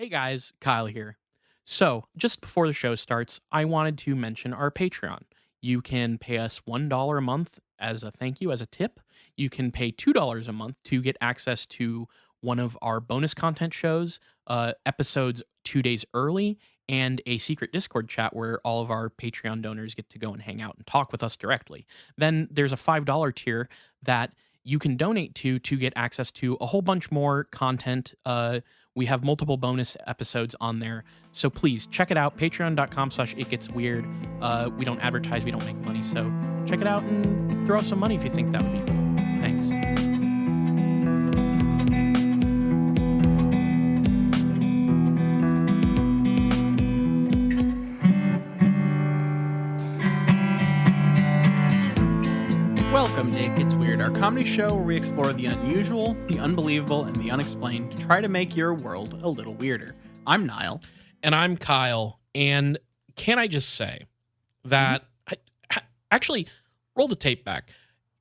Hey guys, Kyle here. So, just before the show starts, I wanted to mention our Patreon. You can pay us $1 a month as a thank you, as a tip. You can pay $2 a month to get access to one of our bonus content shows, episodes 2 days early, and a secret Discord chat where all of our Patreon donors get to go and hang out and talk with us directly. Then there's a $5 tier that you can donate to get access to a whole bunch more content. We have multiple bonus episodes on there. So please check it out. Patreon.com/itgetsweird. We don't advertise, we don't make money. So check it out and throw us some money if you think that would be cool. Thanks. Welcome to It Gets Weird, our comedy show where we explore the unusual, the unbelievable, and the unexplained to try to make your world a little weirder. I'm Nile. And I'm Kyle. And can I just say that, actually, roll the tape back.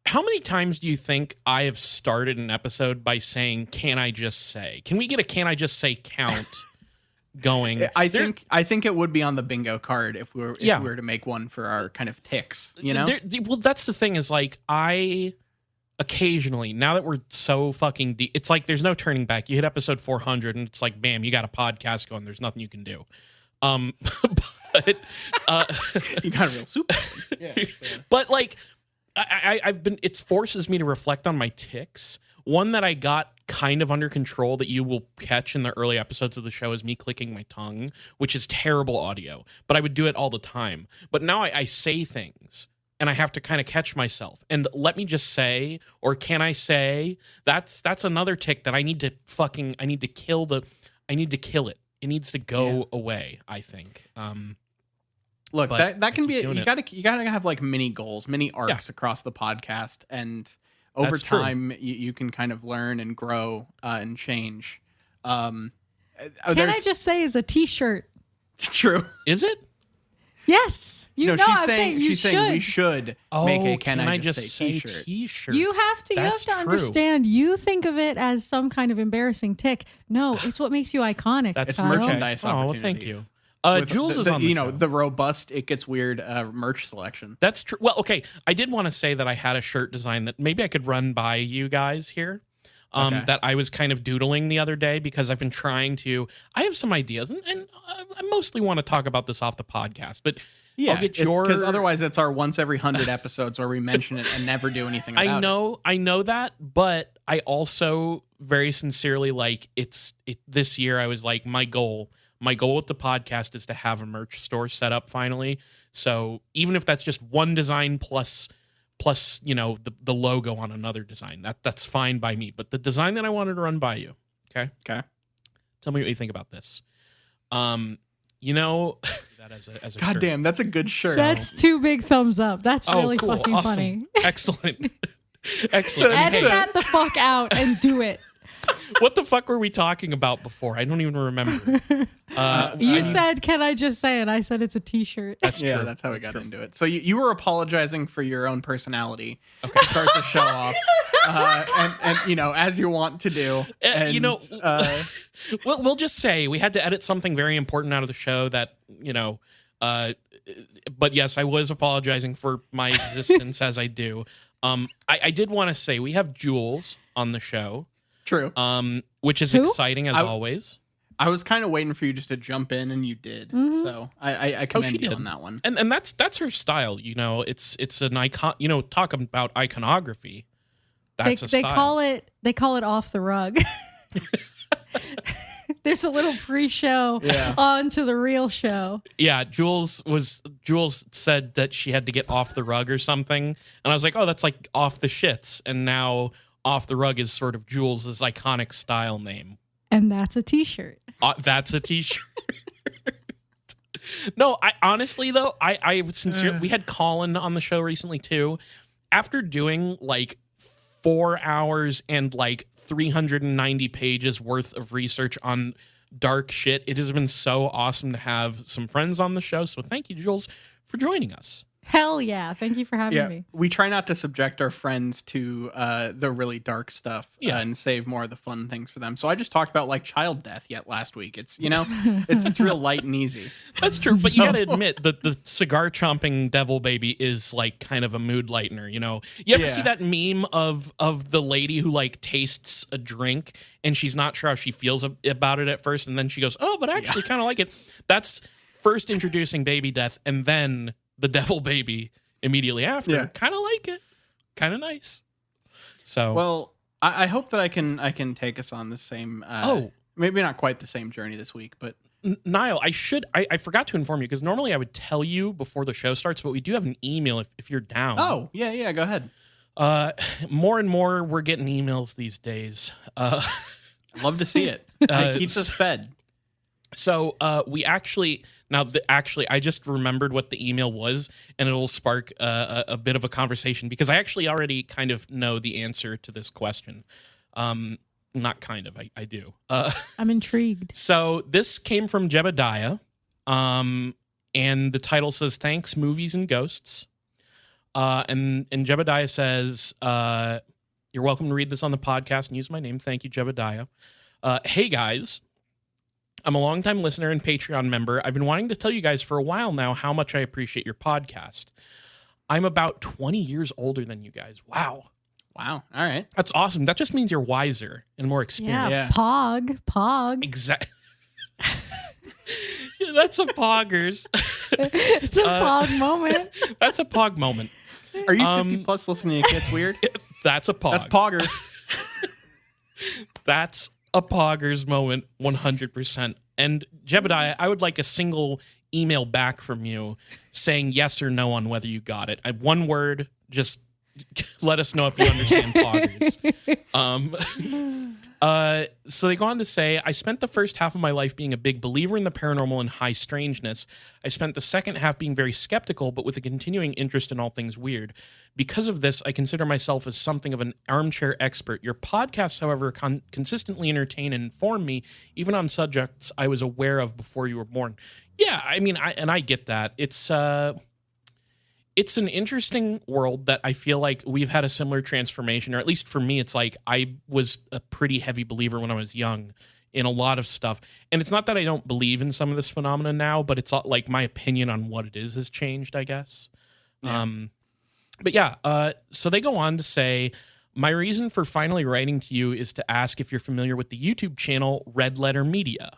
How many times do you think I have started an episode by saying, can I just say? Can we get a can I just say count going? I think it would be on the bingo card if we were to make one for our kind of ticks, you know? Well, that's the thing is, like, I occasionally, now that we're so fucking deep, it's like there's no turning back. You hit episode 400 and it's like, bam, you got a podcast going. There's nothing you can do. But you got a real super. Yeah. But like, it forces me to reflect on my tics. One that I got kind of under control that you will catch in the early episodes of the show is me clicking my tongue, which is terrible audio, but I would do it all the time. But now I say things and I have to kind of catch myself. And let me just say, or can I say, that's another tic that I need to kill it. It needs to go away, I think. Look, that can be, you gotta have like mini goals, mini arcs across the podcast, and over time you can kind of learn and grow and change. Can I just say is a t-shirt? True. Is it? Yes. She's saying we should make a can I just say t-shirt. You have to understand, you think of it as some kind of embarrassing tick. No, it's what makes you iconic. That's merchandise opportunities. Oh, thank you. Jules is on the show. The robust It Gets Weird merch selection. That's true. Well, okay. I did want to say that I had a shirt design that maybe I could run by you guys here. That I was kind of doodling the other day because I've been trying to. I have some ideas, and I mostly want to talk about this off the podcast. But yeah, I'll get your, because otherwise it's our once every 100 episodes where we mention it and never do anything about it. I know that, but I also very sincerely this year I was like, my goal with the podcast is to have a merch store set up finally. So even if that's just one design plus the logo on another design, that's fine by me. But the design that I wanted to run by you, okay? Tell me what you think about this. That as a God shirt. damn, that's a good shirt. That's 2 big thumbs up. That's really cool. fucking Awesome. funny. Excellent. Edit that the fuck out and do it. What the fuck were we talking about before? I don't even remember. You said, can I just say it? I said it's a t-shirt. That's true. Yeah, that's how we got into it. So you were apologizing for your own personality to start the show off. And as you want to do. We'll just say we had to edit something very important out of the show that, but yes, I was apologizing for my existence as I do. I did want to say we have Jules on the show. True. Which is exciting as always. I was kind of waiting for you just to jump in, and you did. Mm-hmm. So I commend you on that one. And that's her style. It's an icon. Talk about iconography. That's a style. They call it off the rug. There's a little pre-show onto the real show. Yeah, Jules said that she had to get off the rug or something, and I was like, oh, that's like off the shits, and now off the rug is sort of Jules' iconic style name. And that's a t-shirt. That's a t-shirt. No, I honestly though, I sincerely, we had Colin on the show recently too. After doing like 4 hours and like 390 pages worth of research on dark shit, it has been so awesome to have some friends on the show. So thank you, Jules, for joining us. Hell yeah. Thank you for having me. We try not to subject our friends to the really dark stuff and save more of the fun things for them. So I just talked about like child death last week. It's, it's real light and easy. That's true. But you got to admit that the cigar chomping devil baby is like kind of a mood lightener. You ever see that meme of the lady who like tastes a drink and she's not sure how she feels about it at first. And then she goes, oh, but I actually kind of like it. That's first introducing baby death and then the devil baby immediately after. Kind of like it. Kind of nice. So, well, I hope that I can take us on the same, maybe not quite the same journey this week, but Nile, I forgot to inform you because normally I would tell you before the show starts, but we do have an email if you're down. Oh, yeah, go ahead. More and more we're getting emails these days. Love to see it. It keeps us fed. So we actually I just remembered what the email was, and it'll spark a bit of a conversation because I actually already kind of know the answer to this question. Not kind of, I do. I'm intrigued. So this came from Jebediah, and the title says "Thanks, Movies and Ghosts." And Jebediah says, "You're welcome to read this on the podcast and use my name. Thank you, Jebediah. Hey guys." I'm a longtime listener and Patreon member. I've been wanting to tell you guys for a while now how much I appreciate your podcast. I'm about 20 years older than you guys. Wow. All right. That's awesome. That just means you're wiser and more experienced. Yeah. Pog. Exactly. That's a poggers. It's a pog moment. That's a pog moment. Are you 50 plus listening to Kids Weird? That's a pog. That's poggers. That's a poggers moment, 100%. And Jebediah, I would like a single email back from you saying yes or no on whether you got it. One word, just let us know if you understand poggers. So they go on to say, I spent the first half of my life being a big believer in the paranormal and high strangeness. I spent the second half being very skeptical, but with a continuing interest in all things weird. Because of this, I consider myself as something of an armchair expert. Your podcasts, however, consistently entertain and inform me, even on subjects I was aware of before you were born. Yeah, I mean, I get that. It's an interesting world that I feel like we've had a similar transformation, or at least for me, it's like I was a pretty heavy believer when I was young in a lot of stuff. And it's not that I don't believe in some of this phenomena now, but it's like my opinion on what it is has changed, I guess. Yeah. But yeah, so they go on to say, my reason for finally writing to you is to ask if you're familiar with the YouTube channel Red Letter Media.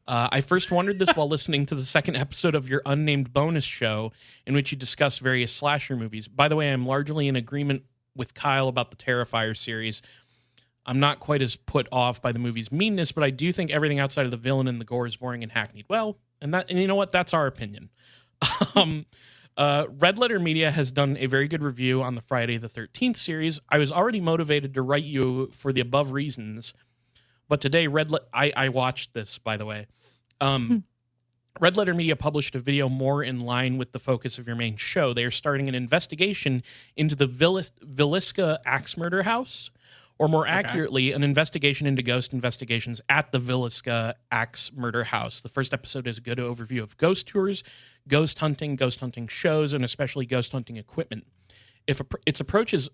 I first wondered this while listening to the second episode of your unnamed bonus show in which you discuss various slasher movies. By the way, I'm largely in agreement with Kyle about the Terrifier series. I'm not quite as put off by the movie's meanness, but I do think everything outside of the villain and the gore is boring and hackneyed. Well, and you know what? That's our opinion. Red Letter Media has done a very good review on the Friday the 13th series. I was already motivated to write you for the above reasons, but today I watched this, by the way. Red Letter Media published a video more in line with the focus of your main show. They are starting an investigation into the Villisca Axe Murder House, or more accurately, an investigation into ghost investigations at the Villisca Axe Murder House. The first episode is a good overview of ghost tours, ghost hunting shows, and especially ghost hunting equipment. If its approach is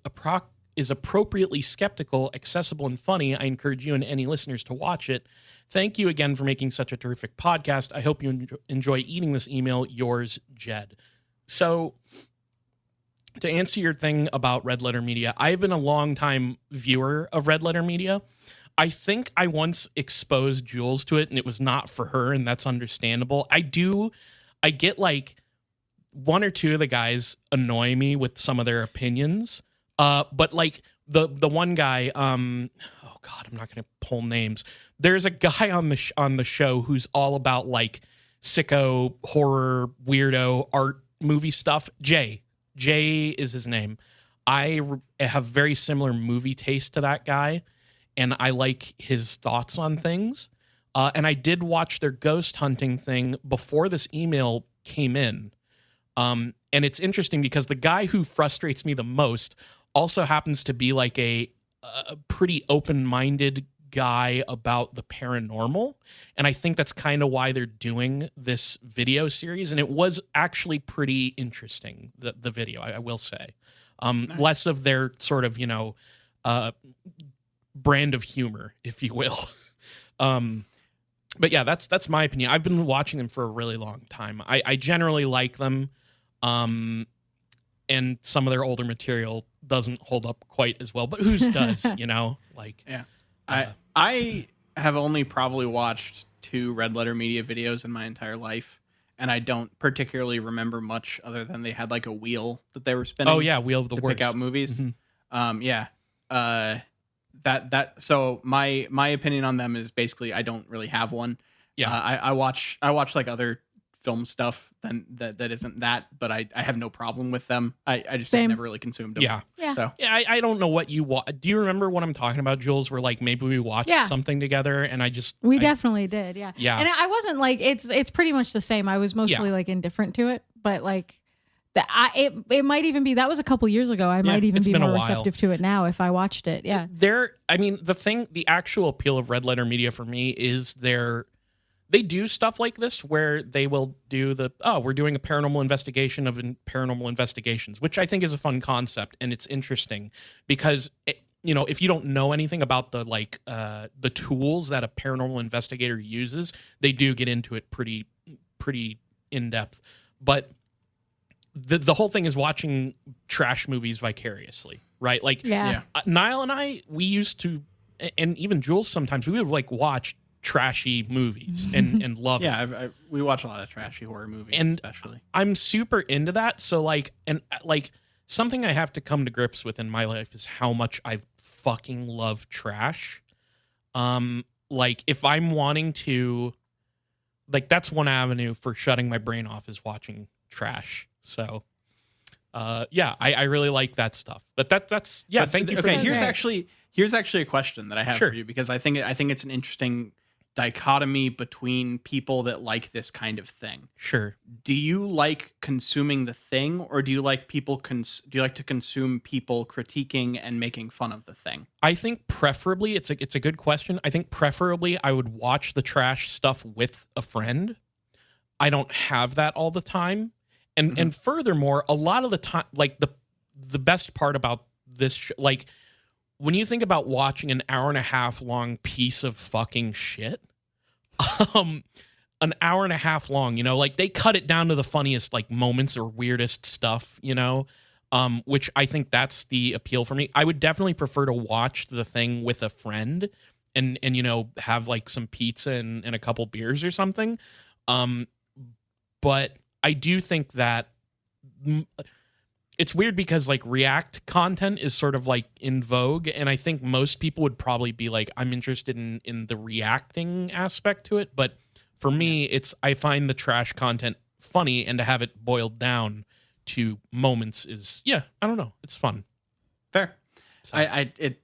appropriately skeptical, accessible, and funny, I encourage you and any listeners to watch it. Thank you again for making such a terrific podcast. I hope you enjoy eating this email. Yours, Jed. So, to answer your thing about Red Letter Media, I've been a long-time viewer of Red Letter Media. I think I once exposed Jules to it, and it was not for her, and that's understandable. I get like one or two of the guys annoy me with some of their opinions, but like the one guy, oh God, I'm not going to pull names. There's a guy on the show who's all about like sicko, horror, weirdo, art, movie stuff. Jay is his name. I have very similar movie taste to that guy, and I like his thoughts on things. And I did watch their ghost hunting thing before this email came in. And it's interesting because the guy who frustrates me the most also happens to be like a pretty open-minded guy about the paranormal. And I think that's kind of why they're doing this video series. And it was actually pretty interesting, the video, I will say. Nice. Less of their sort of, brand of humor, if you will. But yeah, that's my opinion. I've been watching them for a really long time. I generally like them. And some of their older material doesn't hold up quite as well, but whose does, like, yeah. I have only probably watched 2 Red Letter Media videos in my entire life, and I don't particularly remember much other than they had like a wheel that they were spinning. Oh yeah, Wheel of the Worst. Pick out movies. Mm-hmm. Yeah. So my opinion on them is basically I don't really have one. Yeah. I watch like other film stuff that isn't that, but I have no problem with them. I just have never really consumed them. Yeah. So yeah, I don't know what you watch. Do you remember what I'm talking about, Jules? Where like maybe we watched something together, and we definitely did. Yeah. Yeah. And I wasn't like it's pretty much the same. I was mostly like indifferent to it, but like it might even be that was a couple years ago. I might even be more receptive to it now if I watched it. Yeah. The actual appeal of Red Letter Media for me is they do stuff like this where they will do we're doing a paranormal investigation of paranormal investigations, which I think is a fun concept, and it's interesting because if you don't know anything about the tools that a paranormal investigator uses, they do get into it pretty in depth. But the whole thing is watching trash movies vicariously, right? Like Nile and I, we used to, and even Jules sometimes, we would like watch trashy movies and love it. We watch a lot of trashy horror movies, and especially. I'm super into that. So something I have to come to grips with in my life is how much I fucking love trash. Like if I'm wanting to, like that's one avenue for shutting my brain off is watching trash. So I really like that stuff. But thank you for that. Here's actually a question that I have for you, because I think it's an interesting dichotomy between people that like this kind of thing. Sure. Do you like consuming the thing, or do you like to consume people critiquing and making fun of the thing? I think preferably it's a good question. I think preferably I would watch the trash stuff with a friend. I don't have that all the time. And furthermore, a lot of the time, like the best part about this like when you think about watching an hour and a half long piece of fucking shit, an hour and a half long, like they cut it down to the funniest like moments or weirdest stuff, which I think that's the appeal for me. I would definitely prefer to watch the thing with a friend and have like some pizza and a couple beers or something. But I do think that it's weird because like React content is sort of like in vogue, and I think most people would probably be like, I'm interested in the reacting aspect to it. But for me, I find the trash content funny, and to have it boiled down to moments is, I don't know. It's fun. Fair. So.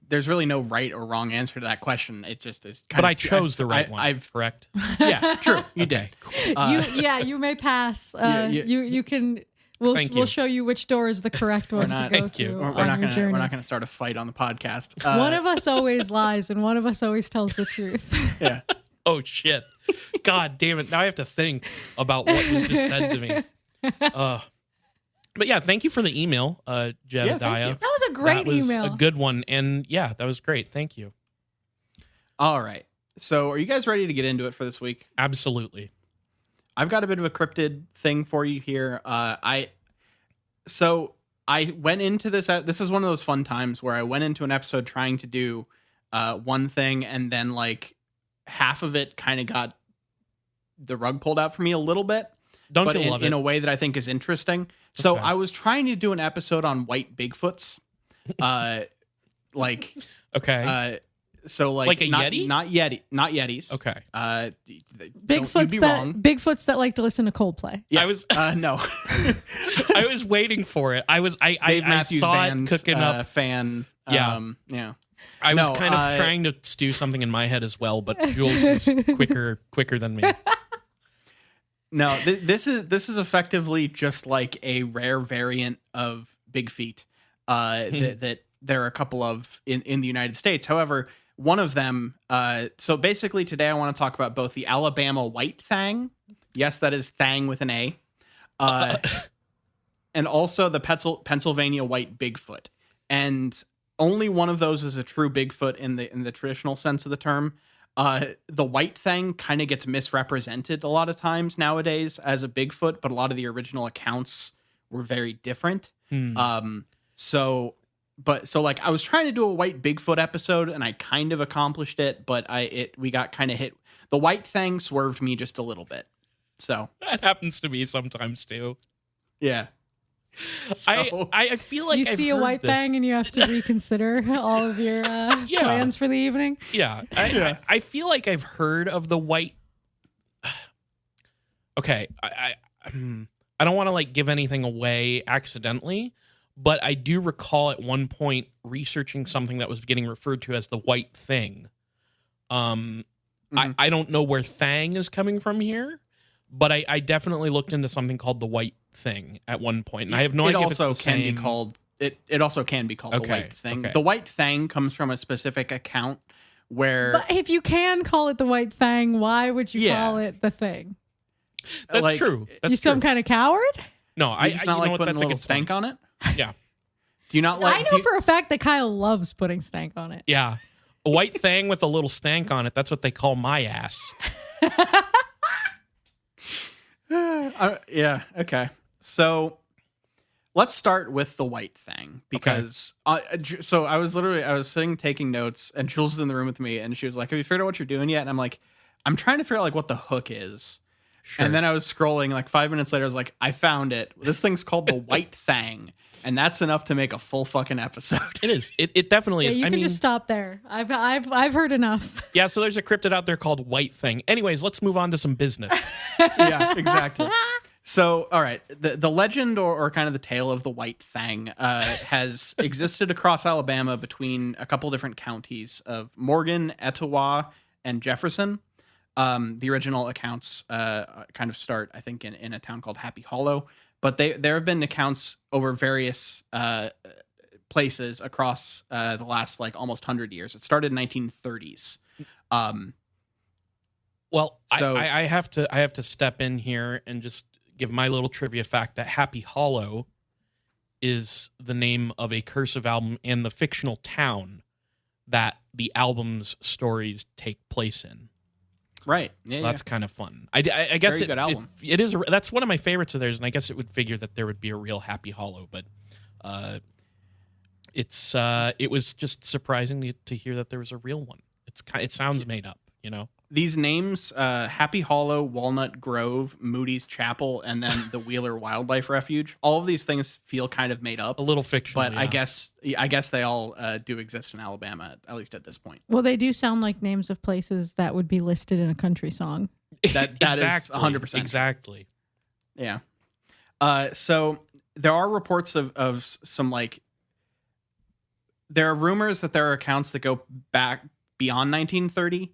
There's really no right or wrong answer to that question. It just is kind of. But I chose the right one. I've correct. Yeah, true. You did. Cool. You may pass. You can. We'll show you which door is the correct one to go through on your journey. We're not going to start a fight on the podcast. One of us always lies, and one of us always tells the truth. Yeah. Oh shit! God damn it! Now I have to think about what was just said to me. But yeah, thank you for the email, Jedediah. That was a great email. That was a good one, and that was great. Thank you. All right. So, are you guys ready to get into it for this week? Absolutely. I've got a bit of a cryptid thing for you here. I went into this. This is one of those fun times where I went into an episode trying to do one thing, and then like half of it kind of got the rug pulled out for me a little bit. Don't you love it? In a way that I think is interesting. So I was trying to do an episode on white Bigfoots. So like a Yeti? Not Yetis. Okay. Bigfoots that like to listen to Coldplay. Yeah. I was no. I was waiting for it. I saw it cooking up. Fan. Yeah. I was kind of trying to stew something in my head as well, but Jules was quicker than me. No, this is effectively just like a rare variant of Big Feet that there are a couple of in the United States. However, one of them. So basically, today I want to talk about both the Alabama White Thang. Yes, that is Thang with an A. And also the Pennsylvania White Bigfoot. And only one of those is a true Bigfoot in the traditional sense of the term. The White Thang kind of gets misrepresented a lot of times nowadays as a Bigfoot, but a lot of the original accounts were very different. So like I was trying to do a White Bigfoot episode and I kind of accomplished it, but we got kind of hit. The White Thang swerved me just a little bit. So that happens to me sometimes too. Yeah. So, I feel like you see a white thang and you have to reconsider all of your plans for the evening. Yeah. I feel like I've heard of the white. Okay. I don't want to like give anything away accidentally, but I do recall at one point researching something that was getting referred to as the white thing. I don't know where thang is coming from here, but I definitely looked into something called the white thing at one point, and I have no idea if it's the same. It also can be called the white thing. Okay. The white thang comes from a specific account where. But if you can call it the white thang, why would you call it the thing? That's true. You some kind of coward? No, I just not like putting a little stank on it. Yeah. Do you not like? I know for a fact that Kyle loves putting stank on it. Yeah, a white thing with a little stank on it. That's what they call my ass. Yeah. Okay. So let's start with the white thing because so I was sitting taking notes and Jules was in the room with me and she was like, "Have you figured out what you're doing yet?" And I'm like, "I'm trying to figure out like what the hook is." Sure. And then I was scrolling like 5 minutes later. I was like, "I found it. This thing's called the white thang." And that's enough to make a full fucking episode. It is. It definitely is. You can just stop there. I've heard enough. Yeah, so there's a cryptid out there called White Thing. Anyways, let's move on to some business. Yeah, exactly. So, all right, the legend or kind of the tale of the White Thang has existed across Alabama between a couple different counties of Morgan, Etowah, and Jefferson. The original accounts kind of start, I think, in a town called Happy Hollow. But there have been accounts over various places across the last like almost 100 years. It started in 1930s. Well, so I have to step in here and just give my little trivia fact that Happy Hollow is the name of a Cursive album and the fictional town that the album's stories take place in. Right. So that's kind of fun. I guess good album. It is. That's one of my favorites of theirs, and I guess it would figure that there would be a real Happy Hollow, but it was just surprising to hear that there was a real one. It sounds made up, you know. These names, Happy Hollow, Walnut Grove, Moody's Chapel, and then the Wheeler Wildlife Refuge. All of these things feel kind of made up. A little fictional. But yeah. I guess they all do exist in Alabama, at least at this point. Well, they do sound like names of places that would be listed in a country song. That exactly, is 100%. Exactly. Yeah. So there are reports of some like... There are rumors that there are accounts that go back beyond 1930.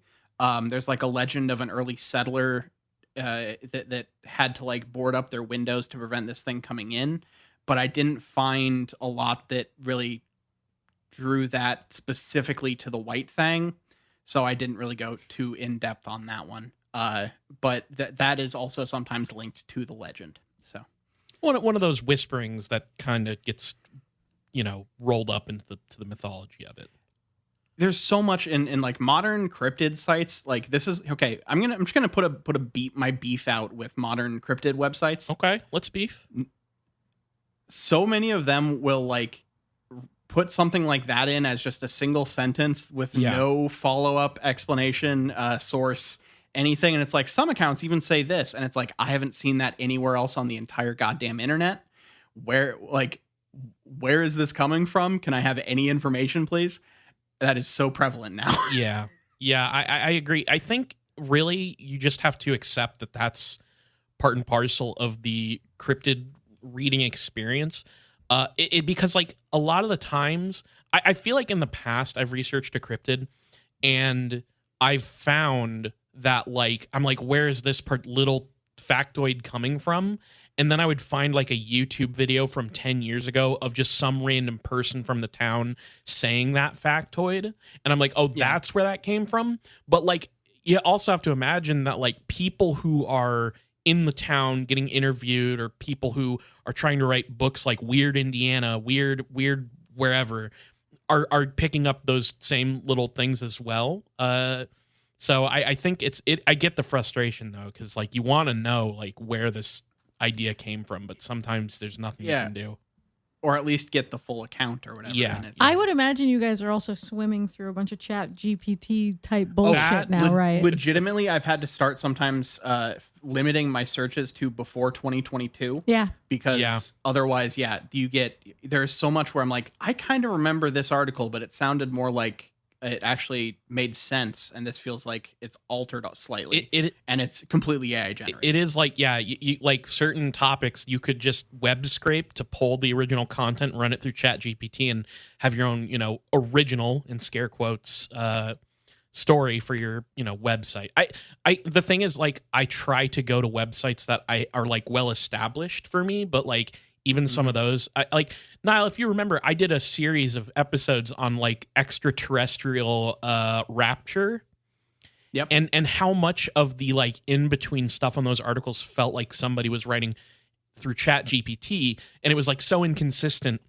There's like a legend of an early settler that had to like board up their windows to prevent this thing coming in. But I didn't find a lot that really drew that specifically to the White Thang. So I didn't really go too in depth on that one. But that is also sometimes linked to the legend. So one of those whisperings that kind of gets, rolled up into the mythology of it. There's so much in like modern cryptid sites. Like this is okay. I'm just gonna put my beef out with modern cryptid websites. Okay, let's beef. So many of them will like put something like that in as just a single sentence with no follow-up explanation, source, anything. And it's like some accounts even say this, and it's like I haven't seen that anywhere else on the entire goddamn internet. Where is this coming from? Can I have any information, please? That is so prevalent now. Yeah, I agree. I think really you just have to accept that that's part and parcel of the cryptid reading experience. Because like a lot of the times, I feel like in the past I've researched a cryptid and I've found that like I'm like, where is this little factoid coming from? and then I would find like a YouTube video from 10 years ago of just some random person from the town saying that factoid, and I'm like, oh, that's where that came from. But like, you also have to imagine that like people who are in the town getting interviewed, or people who are trying to write books like Weird Indiana, Weird wherever, are picking up those same little things as well. So I think I get the frustration though, because like you want to know like where this idea came from, but sometimes there's nothing you can do. Or at least get the full account or whatever. Yeah. I would imagine you guys are also swimming through a bunch of chat GPT type bullshit now, right? Legitimately, I've had to start sometimes limiting my searches to before 2022. Yeah. Because otherwise, there's so much where I'm like, I kind of remember this article, but it sounded more like it actually made sense, and this feels like it's altered slightly, and it's completely AI generated. It is like, you like certain topics you could just web scrape to pull the original content, run it through Chat GPT, and have your own, original, in scare quotes, story for your, website. The thing is, like, I try to go to websites that are like well established for me, but like even some of those, like Nile, if you remember, I did a series of episodes on like extraterrestrial rapture. Yep. And how much of the like in between stuff on those articles felt like somebody was writing through Chat GPT, and it was like so inconsistent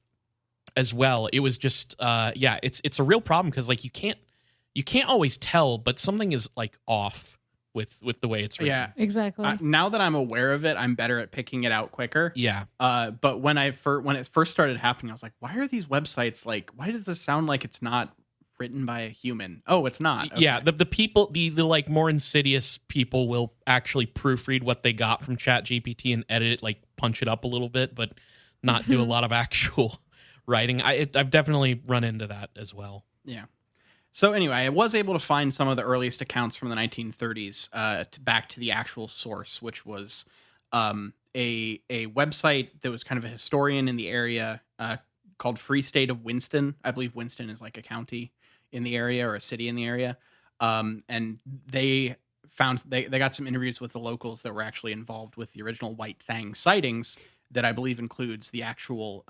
as well. It was just it's a real problem, because like you can't always tell, but something is like off with the way it's written. Yeah, exactly. Now that I'm aware of it, I'm better at picking it out quicker. Yeah. But when it first started happening, I was like, why are these websites like? Why does this sound like it's not written by a human? Oh, it's not. Okay. Yeah. The people, the like more insidious people will actually proofread what they got from Chat GPT and edit it, like punch it up a little bit, but not do a lot of actual writing. I've definitely run into that as well. Yeah. So anyway, I was able to find some of the earliest accounts from the 1930s back to the actual source, which was a website that was kind of a historian in the area called Free State of Winston. I believe Winston is like a county in the area or a city in the area. And they found they got some interviews with the locals that were actually involved with the original White Thang sightings, that I believe includes the actual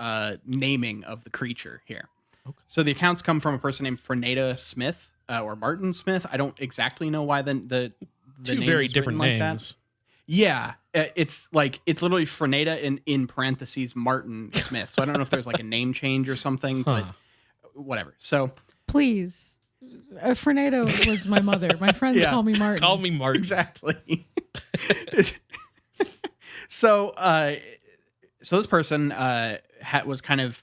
naming of the creature here. Okay. So the accounts come from a person named Frenada Smith or Martin Smith. I don't exactly know why the two name very is different like names. That. Yeah, it's literally Frenada in parentheses Martin Smith. So I don't know if there's like a name change or something, but whatever. So please, Frenada was my mother. My friends call me Martin. Call me Martin. Exactly. So this person was kind of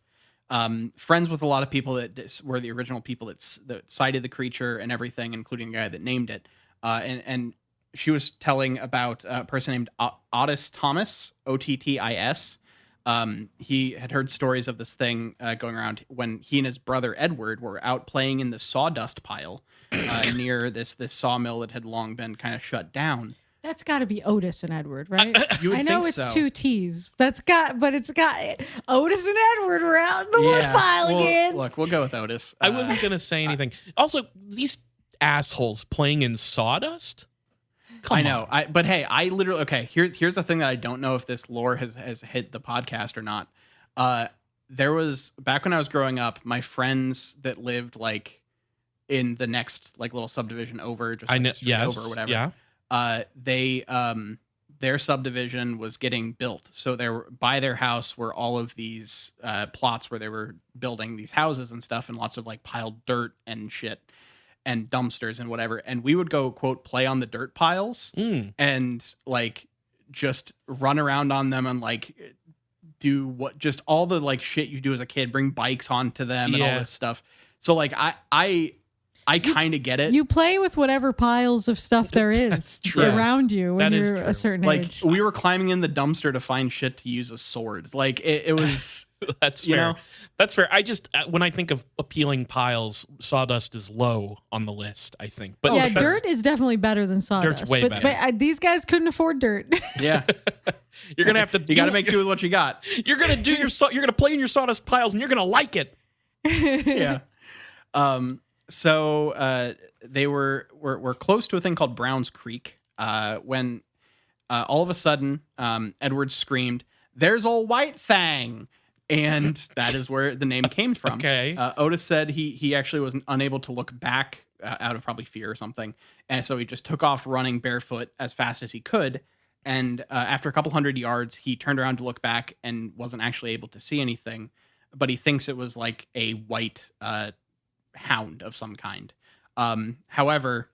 friends with a lot of people that were the original people that sighted the creature and everything, including the guy that named it. And she was telling about a person named Otis Thomas, Ottis. He had heard stories of this thing going around when he and his brother Edward were out playing in the sawdust pile near this sawmill that had long been kind of shut down. That's got to be Otis and Edward, right? I know it's two T's. But it's got Otis and Edward were out in the wood pile again. Look, we'll go with Otis. I wasn't gonna say anything. Also, these assholes playing in sawdust. I know. But hey, I literally here's the thing that I don't know if this lore has hit the podcast or not. There was, back when I was growing up, my friends that lived like in the next like little subdivision over, just over or whatever. Yeah. Their subdivision was getting built. So by their house were all of these plots where they were building these houses and stuff, and lots of like piled dirt and shit and dumpsters and whatever. And we would go, quote, play on the dirt piles and like just run around on them and like do just all the like shit you do as a kid, bring bikes onto them and all this stuff. So like I kind of get it. You play with whatever piles of stuff there is around you when you're a certain age. Like we were climbing in the dumpster to find shit to use as swords. Like it was. That's fair. That's fair. I just when I think of appealing piles, sawdust is low on the list, I think. But yeah, dirt is definitely better than sawdust. Dirt's way better. But these guys couldn't afford dirt. Yeah. You're gonna have to. You got to make do with what you got. You're gonna do you're gonna play in your sawdust piles, and you're gonna like it. Yeah. So they were close to a thing called Browns Creek when all of a sudden, Edward screamed, "There's old White Thang!" And that is where the name came from. Okay. Otis said he actually was unable to look back out of probably fear or something. And so he just took off running barefoot as fast as he could. And after a couple hundred yards, he turned around to look back and wasn't actually able to see anything. But he thinks it was like a white hound of some kind. However,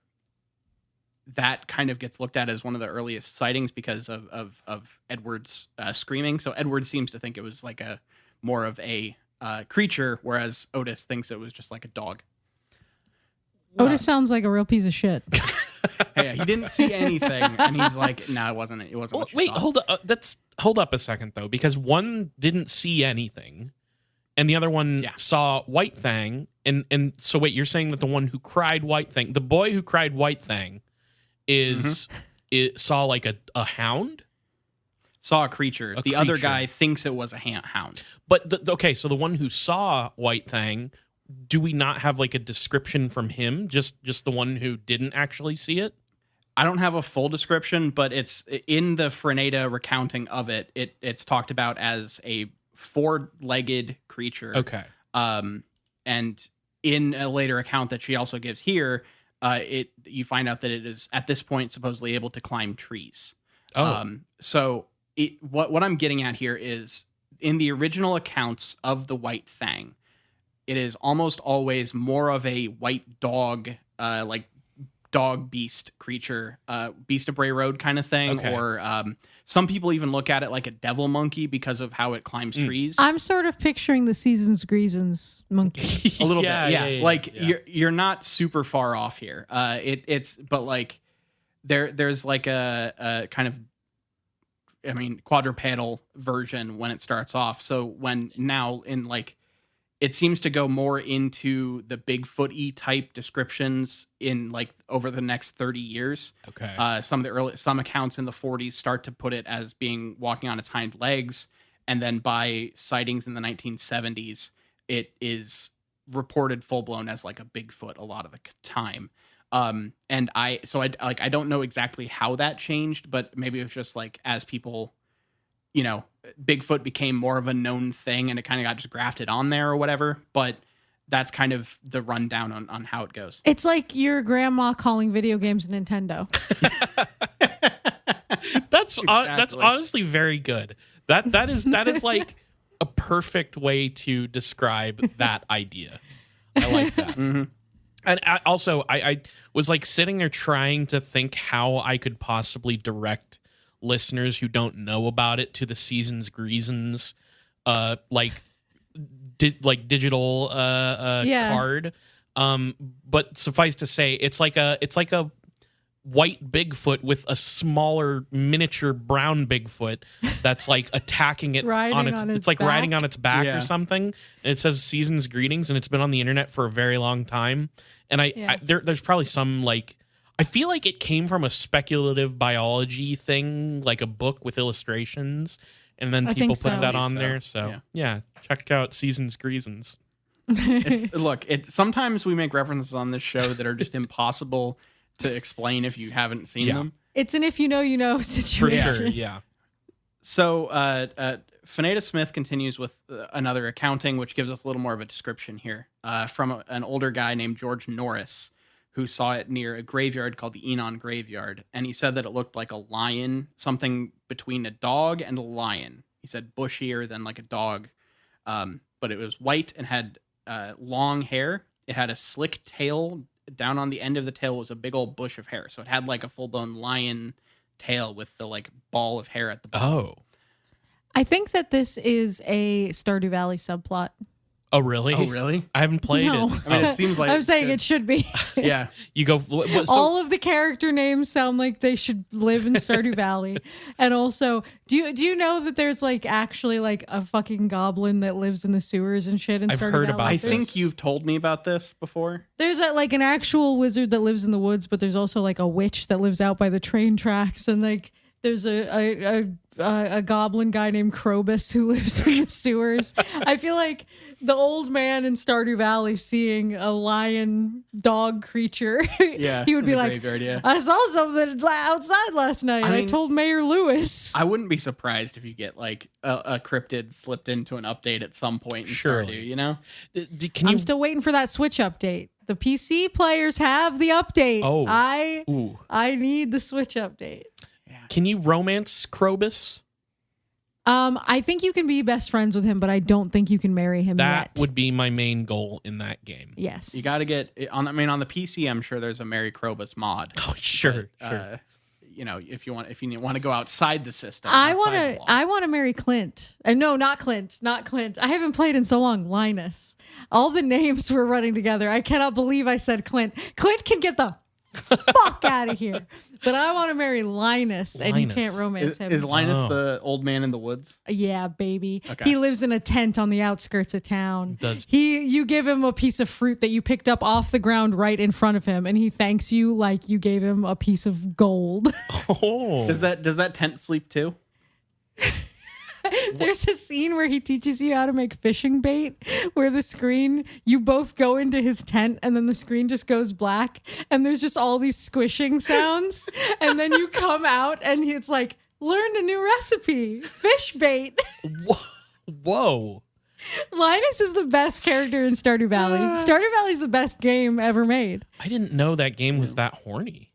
that kind of gets looked at as one of the earliest sightings because of Edward's screaming. So Edward seems to think it was like a more of a creature, whereas Otis thinks it was just like a dog. Otis sounds like a real piece of shit. Yeah, he didn't see anything, and he's like, "No, it wasn't. It wasn't." What you wait, thought. hold up. Hold up a second though, because one didn't see anything, and the other one saw White Thang. And so wait, you're saying that the one who cried White Thang, the boy who cried White Thang, it saw like a hound? Saw a creature. The other guy thinks it was a hound. But okay, so the one who saw White Thang, do we not have like a description from him? Just the one who didn't actually see it? I don't have a full description, but it's in the Freneda recounting of it. It's talked about as a 4-legged creature. Okay. And in a later account that she also gives here, you find out that it is at this point supposedly able to climb trees. So what I'm getting at here is in the original accounts of the White Thang, it is almost always more of a white dog, like dog beast creature, beast of Bray Road kind of thing. Okay. Or some people even look at it like a devil monkey because of how it climbs trees. I'm sort of picturing the Seasons Greasons monkey. A little bit. Yeah. You're not super far off here. But like there's like a kind of, quadrupedal version when it starts off. So when now in like, it seems to go more into the Bigfoot-y type descriptions in like over the next 30 years. Okay. Some accounts in the 40s start to put it as being walking on its hind legs. And then by sightings in the 1970s, it is reported full blown as like a Bigfoot a lot of the time. And I don't know exactly how that changed, but maybe it was just like as people, Bigfoot became more of a known thing and it kind of got just grafted on there or whatever. But that's kind of the rundown on how it goes. It's like your grandma calling video games Nintendo. That's honestly very good. That is like a perfect way to describe that idea. I like that. Mm-hmm. And I was like sitting there trying to think how I could possibly direct listeners who don't know about it to the Seasons Greasons digital card. But suffice to say, it's like a white Bigfoot with a smaller miniature brown Bigfoot that's like attacking it it's like riding on its back or something. And it says Seasons Greetings, and it's been on the internet for a very long time. And there's probably some like, I feel like it came from a speculative biology thing, like a book with illustrations, and then people put that on there. So yeah, check out Seasons Greasons. Sometimes we make references on this show that are just impossible to explain if you haven't seen them. It's an if you know situation. For sure, yeah. So Feneda Smith continues with another accounting, which gives us a little more of a description here from an older guy named George Norris, who saw it near a graveyard called the Enon Graveyard. And he said that it looked like a lion, something between a dog and a lion. He said bushier than like a dog, but it was white and had long hair. It had a slick tail. Down on the end of the tail was a big old bush of hair. So it had like a full-blown lion tail with the like ball of hair at the bottom. Oh. I think that this is a Stardew Valley subplot. Oh, really? I haven't played it. I mean, it seems like I'm saying it should be. Yeah. You go. All of the character names sound like they should live in Stardew Valley. And also, do you know that there's like actually like a fucking goblin that lives in the sewers and shit in Stardew Valley? I've heard about this. I think you've told me about this before. There's like an actual wizard that lives in the woods, but there's also like a witch that lives out by the train tracks, and like There's a goblin guy named Krobus who lives in the sewers. I feel like the old man in Stardew Valley seeing a lion dog creature, he would be like, I saw something outside last night. I told Mayor Lewis. I wouldn't be surprised if you get like a cryptid slipped into an update at some point in Stardew, you know? I'm still waiting for that Switch update. The PC players have the update. Oh. I need the Switch update. Yeah. Can you romance Krobus? I think you can be best friends with him, but I don't think you can marry him yet. That would be my main goal in that game. Yes. You got to get on the PC, I'm sure there's a Marry Krobus mod. Oh, sure. You know, if you want to go outside the system. I want to marry Clint. No, not Clint. I haven't played in so long. Linus. All the names were running together. I cannot believe I said Clint. Clint can get the fuck out of here. But I want to marry Linus, and you can't romance him. Is Linus the old man in the woods? Yeah, baby. Okay. He lives in a tent on the outskirts of town. Does you give him a piece of fruit that you picked up off the ground right in front of him, and he thanks you like you gave him a piece of gold. Oh. Does that tent sleep too? There's a scene where he teaches you how to make fishing bait, where the screen, you both go into his tent and then the screen just goes black and there's just all these squishing sounds. And then you come out and it's like, learned a new recipe, fish bait. Whoa. Linus is the best character in Stardew Valley. Stardew Valley is the best game ever made. I didn't know that game was that horny.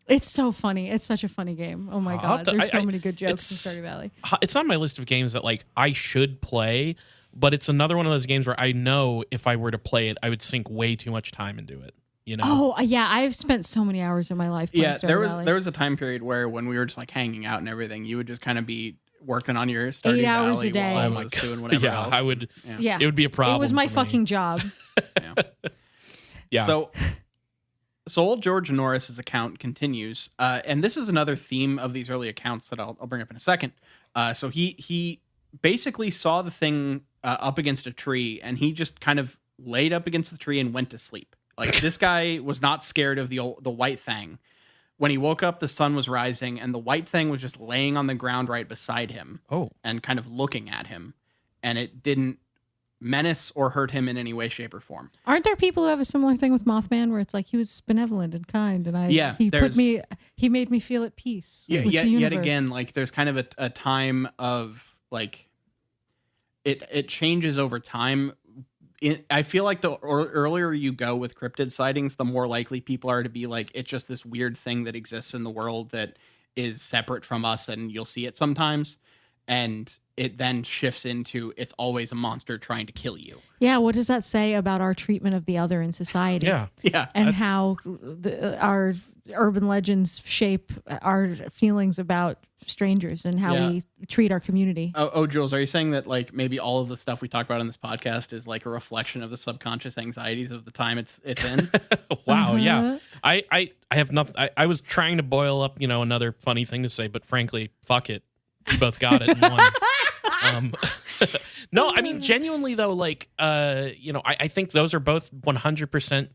It's so funny. It's such a funny game. Oh my God. There's so many good jokes in Stardew Valley. It's on my list of games that like I should play, but it's another one of those games where I know if I were to play it, I would sink way too much time into it. You know? Oh yeah, I've spent so many hours in my life playing Stardew Valley. There was a time period where when we were just like hanging out and everything, you would just kind of be working on your Stardew 8 hours Valley a day. while I was doing whatever else. I would. Yeah, it would be a problem. It was my fucking job. Yeah. So old George Norris's account continues, and this is another theme of these early accounts that I'll bring up in a second. So he basically saw the thing up against a tree, and he just kind of laid up against the tree and went to sleep. Like this guy was not scared of the White Thang. When he woke up, the sun was rising, and the White Thang was just laying on the ground right beside him, and kind of looking at him, and it didn't menace or hurt him in any way, shape, or form. Aren't there people who have a similar thing with Mothman, where it's like he was benevolent and kind, and he made me feel at peace. Yeah, with the yet universe. again, like there's kind of a time of like it changes over time. I feel like the earlier you go with cryptid sightings, the more likely people are to be like, it's just this weird thing that exists in the world that is separate from us, and you'll see it sometimes. And it then shifts into it's always a monster trying to kill you. Yeah, what does that say about our treatment of the other in society? Yeah. And how our urban legends shape our feelings about strangers and how we treat our community. Oh, Jules, are you saying that like maybe all of the stuff we talk about on this podcast is like a reflection of the subconscious anxieties of the time it's in? Wow, yeah. I have nothing. I was trying to boil up, another funny thing to say, but frankly, fuck it. We both got it in one. No, I mean, genuinely though, like, I think those are both 100%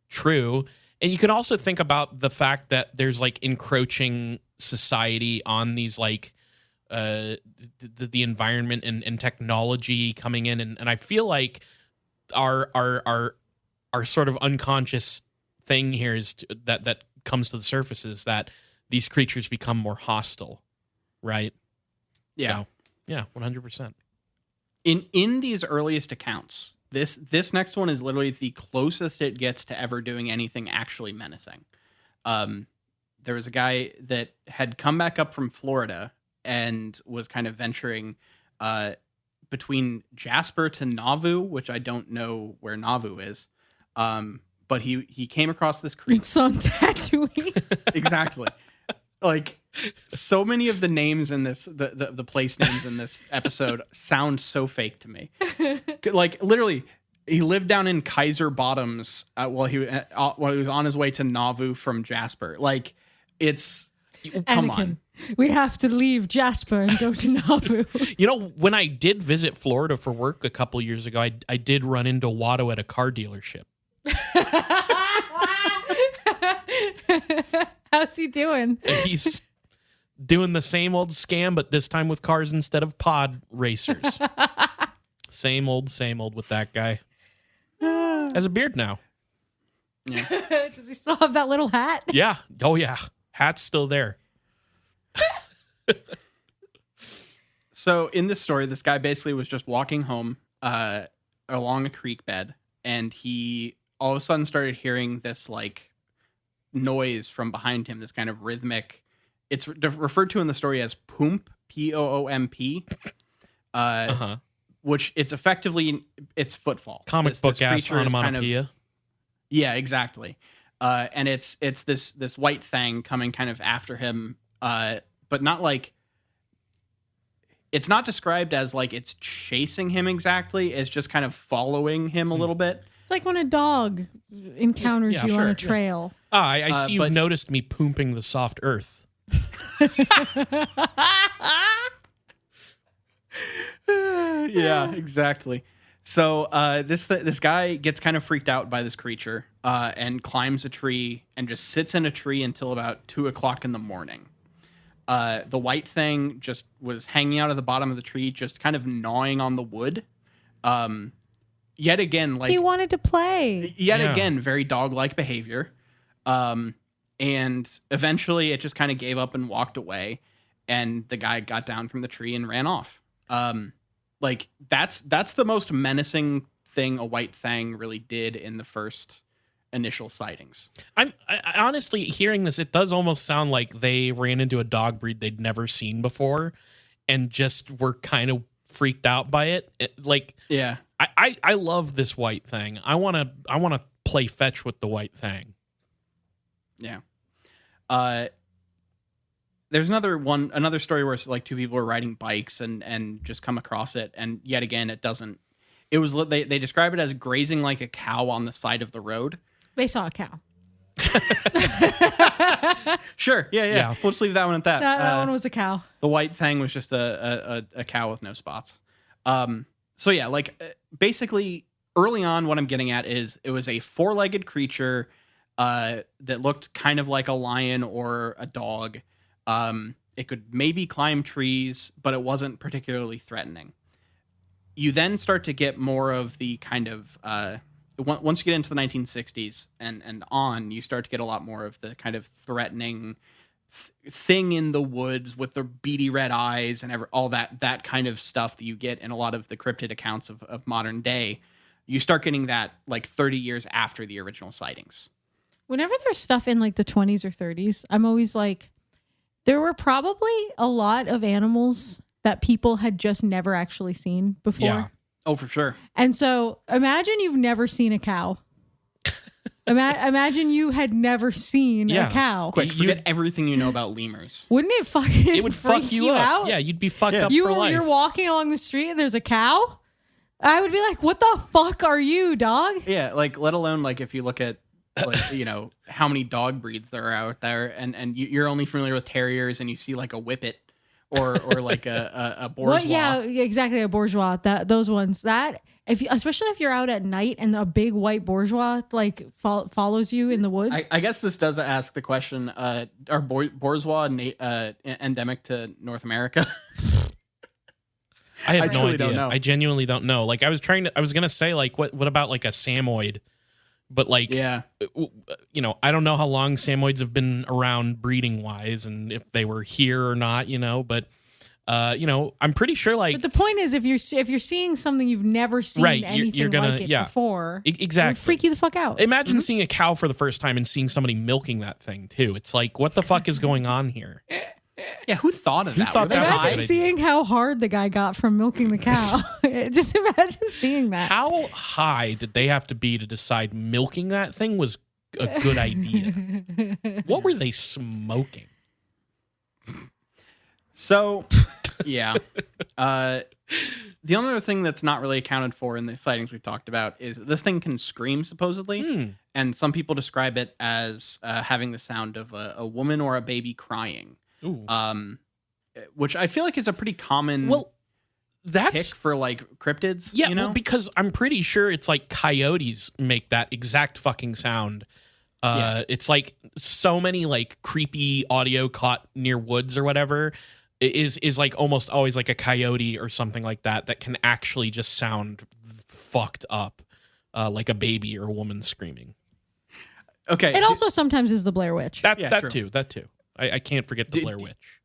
true. And you can also think about the fact that there's like encroaching society on these like the environment and technology coming in. And I feel like our sort of unconscious thing here is that comes to the surface is that these creatures become more hostile, right? Yeah. So, yeah, 100%. In these earliest accounts, this next one is literally the closest it gets to ever doing anything actually menacing. There was a guy that had come back up from Florida and was kind of venturing between Jasper to Nauvoo, which I don't know where Nauvoo is. But he came across this creek. It's on Tatooine. Exactly. Like so many of the names in this, the place names in this episode sound so fake to me. Like literally, he lived down in Kaiser Bottoms while he was on his way to Nauvoo from Jasper. Like it's come on. We have to leave Jasper and go to Nauvoo. When I did visit Florida for work a couple years ago, I did run into Watto at a car dealership. How's he doing? He's Doing the same old scam, but this time with cars instead of pod racers. Same old with that guy. Has a beard now. Yeah. Does he still have that little hat? Yeah. Oh, yeah. Hat's still there. So in this story, this guy basically was just walking home along a creek bed, and he all of a sudden started hearing this like noise from behind him, this kind of rhythmic. It's referred to in the story as poomp, Poomp, which it's effectively it's footfall. Comic book ass onomatopoeia. Yeah, exactly. And it's this white thing coming kind of after him, but not like. It's not described as like it's chasing him exactly. It's just kind of following him a little bit. It's like when a dog encounters you on a trail. I see you've noticed me poomping the soft earth. Yeah, exactly. So this guy gets kind of freaked out by this creature and climbs a tree and just sits in a tree until about 2:00 in the morning. The white thing just was hanging out at the bottom of the tree, just kind of gnawing on the wood. Yet again, like he wanted to play. Yet again, very dog-like behavior. And eventually, it just kind of gave up and walked away. And the guy got down from the tree and ran off. Like that's the most menacing thing a white thing really did in the first initial sightings. I honestly hearing this, it does almost sound like they ran into a dog breed they'd never seen before and just were kind of freaked out by it. Yeah. I love this white thing. I want to play fetch with the white thing. Yeah. There's another story where it's like two people are riding bikes and just come across it, and yet again they describe it as grazing like a cow on the side of the road. They saw a cow. Sure. Yeah. Let's leave that one at that. That one was a cow. The white thing was just a cow with no spots. So yeah, basically early on, what I'm getting at is it was a 4-legged creature that looked kind of like a lion or a dog. It could maybe climb trees, but it wasn't particularly threatening. You then start to get more of the kind of once you get into the 1960s and on, you start to get a lot more of the kind of threatening thing in the woods with the beady red eyes and all that kind of stuff that you get in a lot of the cryptid accounts of modern day. You start getting that like 30 years after the original sightings. Whenever there's stuff in like the 20s or 30s, I'm always like, there were probably a lot of animals that people had just never actually seen before. Yeah. Oh, for sure. And so imagine you've never seen a cow. Imagine you had never seen a cow. Quick, forget everything you know about lemurs. Wouldn't it fucking It would fuck you up. out? Yeah, you'd be fucked up for life. You're walking along the street and there's a cow? I would be like, what the fuck are you, dog? Yeah, like let alone like if you look at like how many dog breeds there are out there, and you're only familiar with terriers, and you see like a whippet or like a bourgeois. What? Yeah, exactly, a bourgeois. Those ones. That especially if you're out at night and a big white bourgeois like follows you in the woods. I guess this does ask the question: are bourgeois endemic to North America? I have no truly idea. don't know. I genuinely don't know. Like I was gonna say like what about like a samoid? But like, yeah, I don't know how long samoids have been around breeding wise and if they were here or not, but, I'm pretty sure like. But the point is, if you're seeing something you've never seen anything you're gonna, like it before, exactly, it would freak you the fuck out. Imagine seeing a cow for the first time and seeing somebody milking that thing too. It's like, what the fuck is going on here? Yeah, who thought of that? Thought that was a good Imagine idea? seeing how hard the guy got from milking the cow. Just imagine seeing that. How high did they have to be to decide milking that thing was a good idea? What were they smoking? So, yeah. The only other thing that's not really accounted for in the sightings we've talked about is this thing can scream, supposedly. And some people describe it as having the sound of a woman or a baby crying. Ooh. Which I feel like is a pretty common pick for like cryptids. Yeah, well, because I'm pretty sure it's like coyotes make that exact fucking sound. It's like so many like creepy audio caught near woods or whatever is like almost always like a coyote or something like that can actually just sound fucked up, like a baby or a woman screaming. Okay. It also sometimes is the Blair Witch. That true. too. I can't forget the Blair Witch.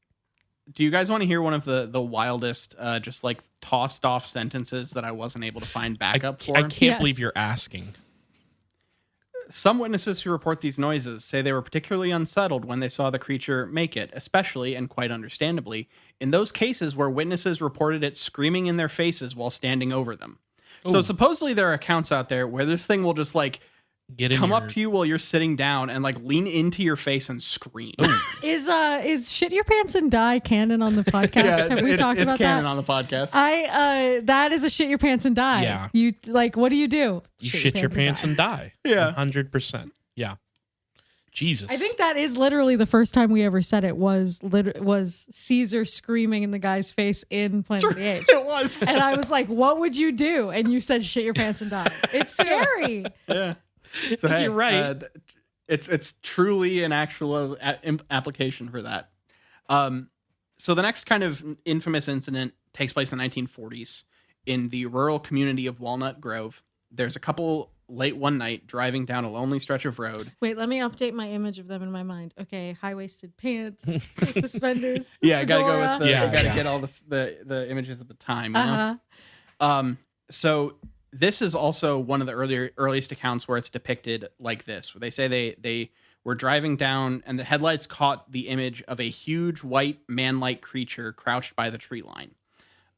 Do you guys want to hear one of the wildest, just like tossed off sentences that I wasn't able to find backup for? I can't believe you're asking. Some witnesses who report these noises say they were particularly unsettled when they saw the creature make it, especially, and quite understandably, in those cases where witnesses reported it screaming in their faces while standing over them. So Ooh. supposedly there are accounts out there where this thing will just like come up to you while you're sitting down and like lean into your face and scream. Is shit your pants and die canon on the podcast? Have we talked about canon that? on the podcast. That is a shit your pants and die. Yeah. You like what do? You shit your pants and die. Yeah. 100%. Yeah. Jesus. I think that is literally the first time we ever said it was Caesar screaming in the guy's face in Planet of the Apes. It was. And I was like, what would you do? And you said shit your pants and die. It's scary. Yeah. So hey, you're right. It's truly an actual application for that. So the next kind of infamous incident takes place in the 1940s in the rural community of Walnut Grove. There's a couple late one night driving down a lonely stretch of road. Wait, let me update my image of them in my mind. Okay, high-waisted pants, suspenders. Yeah, I gotta go fedora. with gotta get all the images at the time. You know? So this is also one of the earliest accounts where it's depicted like this, where they say they were driving down and the headlights caught the image of a huge white man-like creature crouched by the tree line.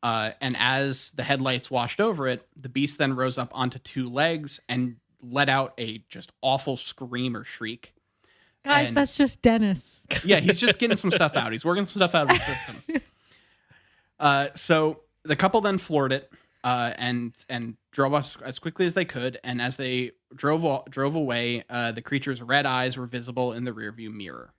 And as the headlights washed over it, the beast then rose up onto two legs and let out a just awful scream or shriek. Guys, And- that's just Dennis. Yeah, he's just getting some stuff out. He's working some stuff out of his system. So the couple then floored it and drove us as quickly as they could. And as they drove away, the creature's red eyes were visible in the rearview mirror.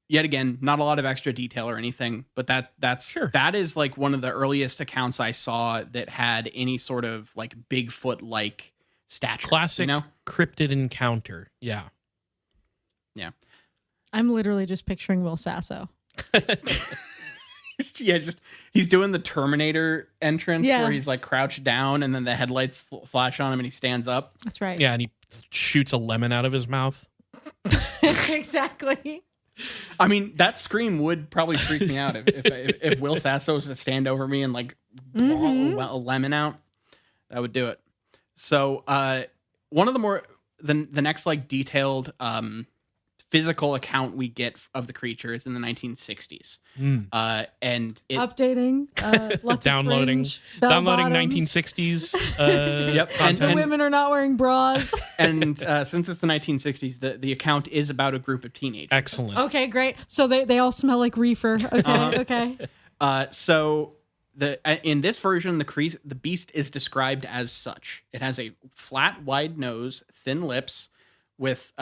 Yet again, not a lot of extra detail or anything, but that is like one of the earliest accounts I saw that had any sort of like Bigfoot-like stature. Classic, you know? cryptid encounter. Yeah. Yeah. I'm literally just picturing Will Sasso. Yeah, just he's doing the Terminator entrance Yeah. where he's like crouched down and then the headlights flash on him and he stands up. That's right. Yeah, and he shoots a lemon out of his mouth. Exactly. I mean, that scream would probably freak me out if Will Sasso was to stand over me and like blow a lemon out. That would do it. So one of the more the next like detailed physical account we get of the creature is in the 1960s. And it Updating. Lots Downloading of fringe, bell downloading bottoms. 1960s. Yep. Content. The women are not wearing bras. and since it's the 1960s, the account is about a group of teenagers. Excellent. Okay, great. So they all smell like reefer. Okay, okay. So in this version, the beast is described as such. It has a flat, wide nose, thin lips, with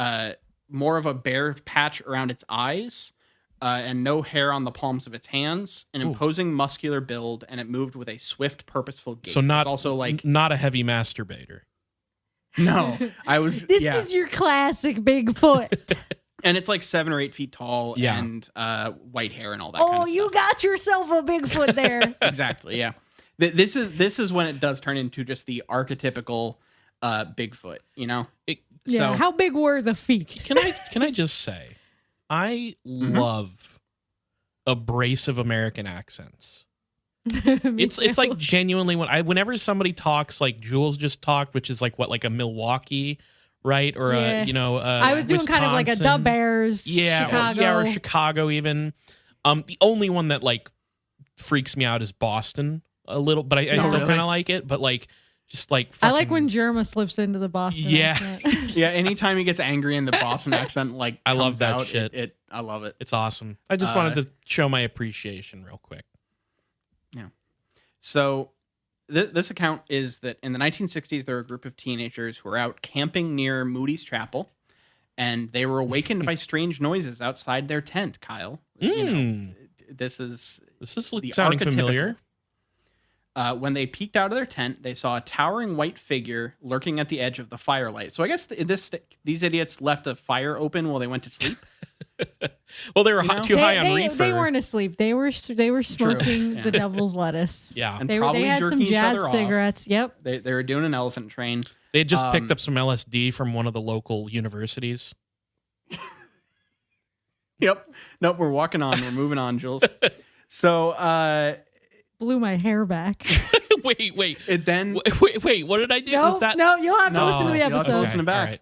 more of a bare patch around its eyes, and no hair on the palms of its hands. An imposing muscular build, and it moved with a swift, purposeful gait. So It's not also like not a heavy masturbator. no. I was This yeah. is your classic Bigfoot. And it's like 7 or 8 feet tall, Yeah. and white hair and all that. kind Oh, of you stuff. got yourself a Bigfoot there. Exactly. Yeah. This is when it does turn into just the archetypical Bigfoot. You know. Yeah. So How big were the feet? Can I just say, I love abrasive American accents. Me It's too. like genuinely whenever somebody talks like Jules just talked, which is like like a Milwaukee, right? Or Yeah. I I was doing kind of like a Da Bears, Chicago. or Chicago even. The only one that like freaks me out is Boston a little, but I still really? kind of like it. But like just like I like fucking- when Germa slips into the Boston Yeah. accent. yeah. Anytime he gets angry and the Boston accent like I love comes that out, shit. I love it. it's awesome. I just wanted to show my appreciation real quick. So this account is that in the 1960s, there were a group of teenagers who were out camping near Moody's Chapel, and they were awakened by strange noises outside their tent. Kyle, you know, this is This is the sounding archetypical. familiar. When they peeked out of their tent, they saw a towering white figure lurking at the edge of the firelight. So I guess these idiots left a fire open while they went to sleep. Well, they were too high on they, reefer. they weren't asleep. They were smoking Yeah. the devil's lettuce. Yeah. And They probably had some jerking each jazz other off. cigarettes. Yep. They were doing an elephant train. They had just picked up some LSD from one of the local universities. Yep. Nope. We're walking on. We're moving on, Jules. So Blew my hair back. wait. it then Wait. What did I do? No, Was that? no, you'll have to No, listen to the you'll have to episode. listen back.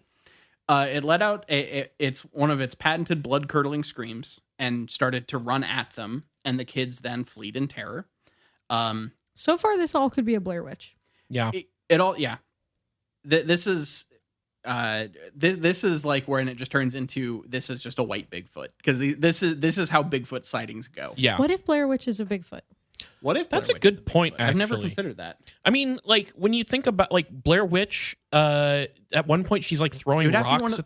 All right. It let out it's one of its patented blood curdling screams and started to run at them, and the kids then fled in terror. So far, this all could be a Blair Witch. Yeah. It all yeah. This is this is like when it just turns into this is just a white Bigfoot, because this is how Bigfoot sightings go. Yeah. What if Blair Witch is a Bigfoot? What if That's Blair a Witch good is point, Bigfoot? I've never actually. considered that. I mean, like when you think about like Blair Witch, at one point she's like throwing It would have to be rocks one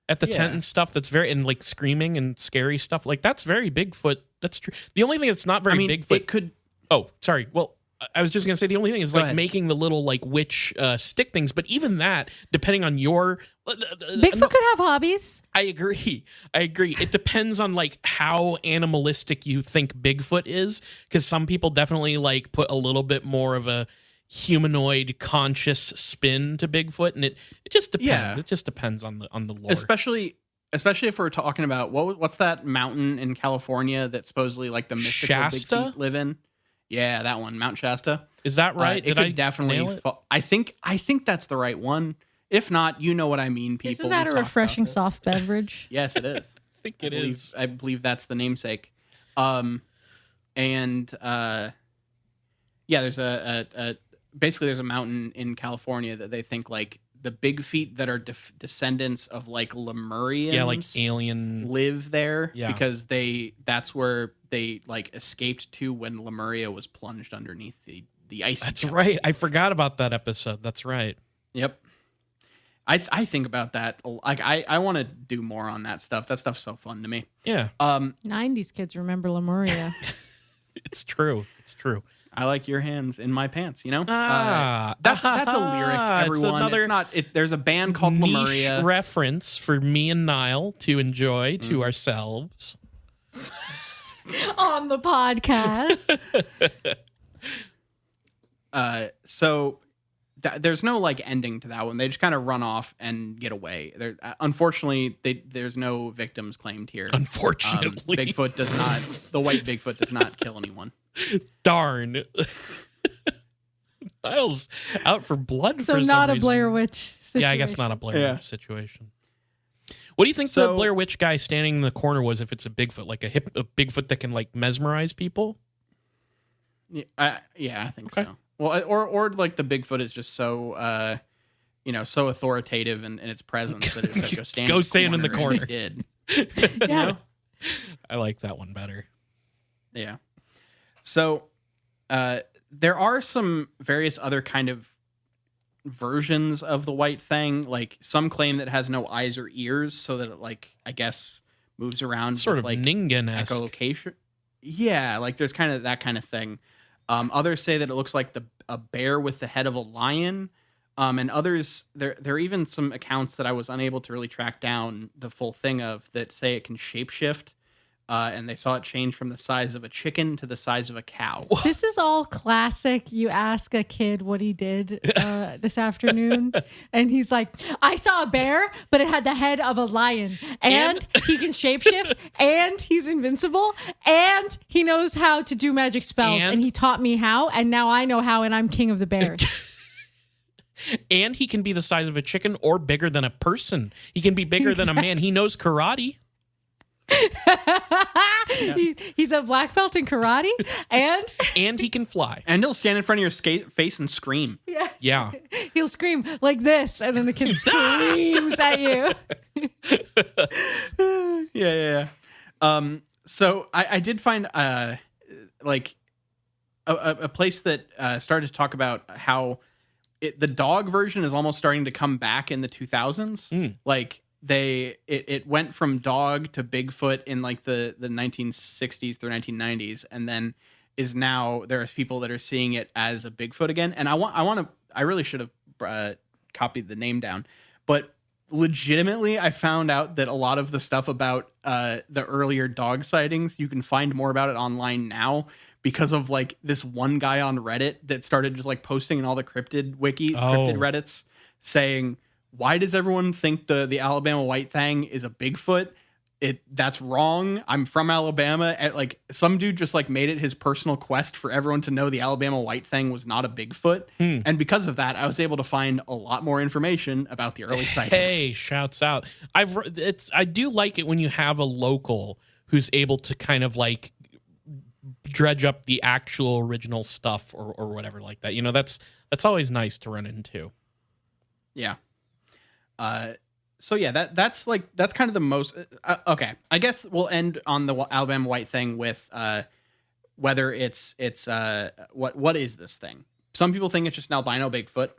at the Yeah. tent and stuff. That's very and like screaming and scary stuff. Like that's very Bigfoot. That's true. The only thing that's not very I mean, Bigfoot. it could. Oh, sorry. Well, I was just gonna say the only thing is Go like ahead. making the little like witch stick things. But even that, depending on your Bigfoot could have hobbies. I agree. It depends on like how animalistic you think Bigfoot is, because some people definitely like put a little bit more of a humanoid conscious spin to Bigfoot, and it just depends. Yeah. It just depends on the lore. Especially if we're talking about what's that mountain in California that supposedly like the mystical Shasta? Bigfeet live in? Yeah, that one, Mount Shasta. Is that right? It Did could I definitely. nail it? I think that's the right one. If not, you know what I mean, people. Isn't that We've a talked refreshing about this. soft beverage? Yes, it is. I think it is. I believe that's the namesake. Yeah, there's basically there's a mountain in California that they think like the big feet that are descendants of like Lemurians. Yeah, like alien. live there Yeah. because that's where they like escaped to when Lemuria was plunged underneath the ice. That's right. I forgot about that episode. That's right. Yep. I think about that. Like I want to do more on that stuff. That stuff's so fun to me. Yeah, 90s kids remember Lemuria. it's true. It's true. I like your hands in my pants. You know, That's that's a lyric. Everyone, it's not. There's a band called niche Lemuria. reference for me and Nile to enjoy to ourselves. On the podcast. So there's no like ending to that one. They just kind of run off and get away. Unfortunately, there's no victims claimed here. Unfortunately, Bigfoot does not. The white Bigfoot does not kill anyone. darn. Nile's out for blood So for some not a reason. Blair Witch situation. Yeah, I guess not a Blair Yeah. Witch situation. What do you think the So- Blair Witch guy standing in the corner was? If it's a Bigfoot, like a Bigfoot that can like mesmerize people? Yeah, I think Okay. so. Well, or like the Bigfoot is just so so authoritative in its presence that it's like go stand in the and corner. they did. Yeah. I like that one better. Yeah. So there are some various other kind of versions of the White Thang. Like some claim that it has no eyes or ears, so that it like I guess moves around Sort with, of like Ningen-esque. echolocation. Yeah, like there's kind of that kind of thing. Others say that it looks like a bear with the head of a lion. And others, there are even some accounts that I was unable to really track down the full thing of that say it can shapeshift. And they saw it change from the size of a chicken to the size of a cow. This is all classic. You ask a kid what he did this afternoon, and he's like, I saw a bear, but it had the head of a lion, and he can shapeshift, and he's invincible, and he knows how to do magic spells, and he taught me how, and now I know how, and I'm king of the bears. And he can be the size of a chicken or bigger than a person. He can be bigger than a man. He knows karate. He's a black belt in karate, and He can fly. And he'll stand in front of your face and scream. Yeah. he'll scream like this, and then the kid screams at you. Yeah. So I did find like a place that started to talk about how the dog version is almost starting to come back in the 2000s. Like it went from dog to Bigfoot in like the 1960s through 1990s, and then is now there's people that are seeing it as a Bigfoot again. And I really should have copied the name down, but legitimately I found out that a lot of the stuff about the earlier dog sightings, you can find more about it online now because of like this one guy on Reddit that started just like posting in all the cryptid Reddits saying, why does everyone think the Alabama White Thang is a Bigfoot? That's wrong. I'm from Alabama. Like some dude just like made it his personal quest for everyone to know the Alabama White Thang was not a Bigfoot. And because of that, I was able to find a lot more information about the early sightings. Hey, shouts out. I do like it when you have a local who's able to kind of like dredge up the actual original stuff or whatever like that. You know, that's always nice to run into. Yeah. So yeah, that's kind of the most okay. I guess we'll end on the Alabama White Thing with whether it's what is this thing? Some people think it's just an albino Bigfoot.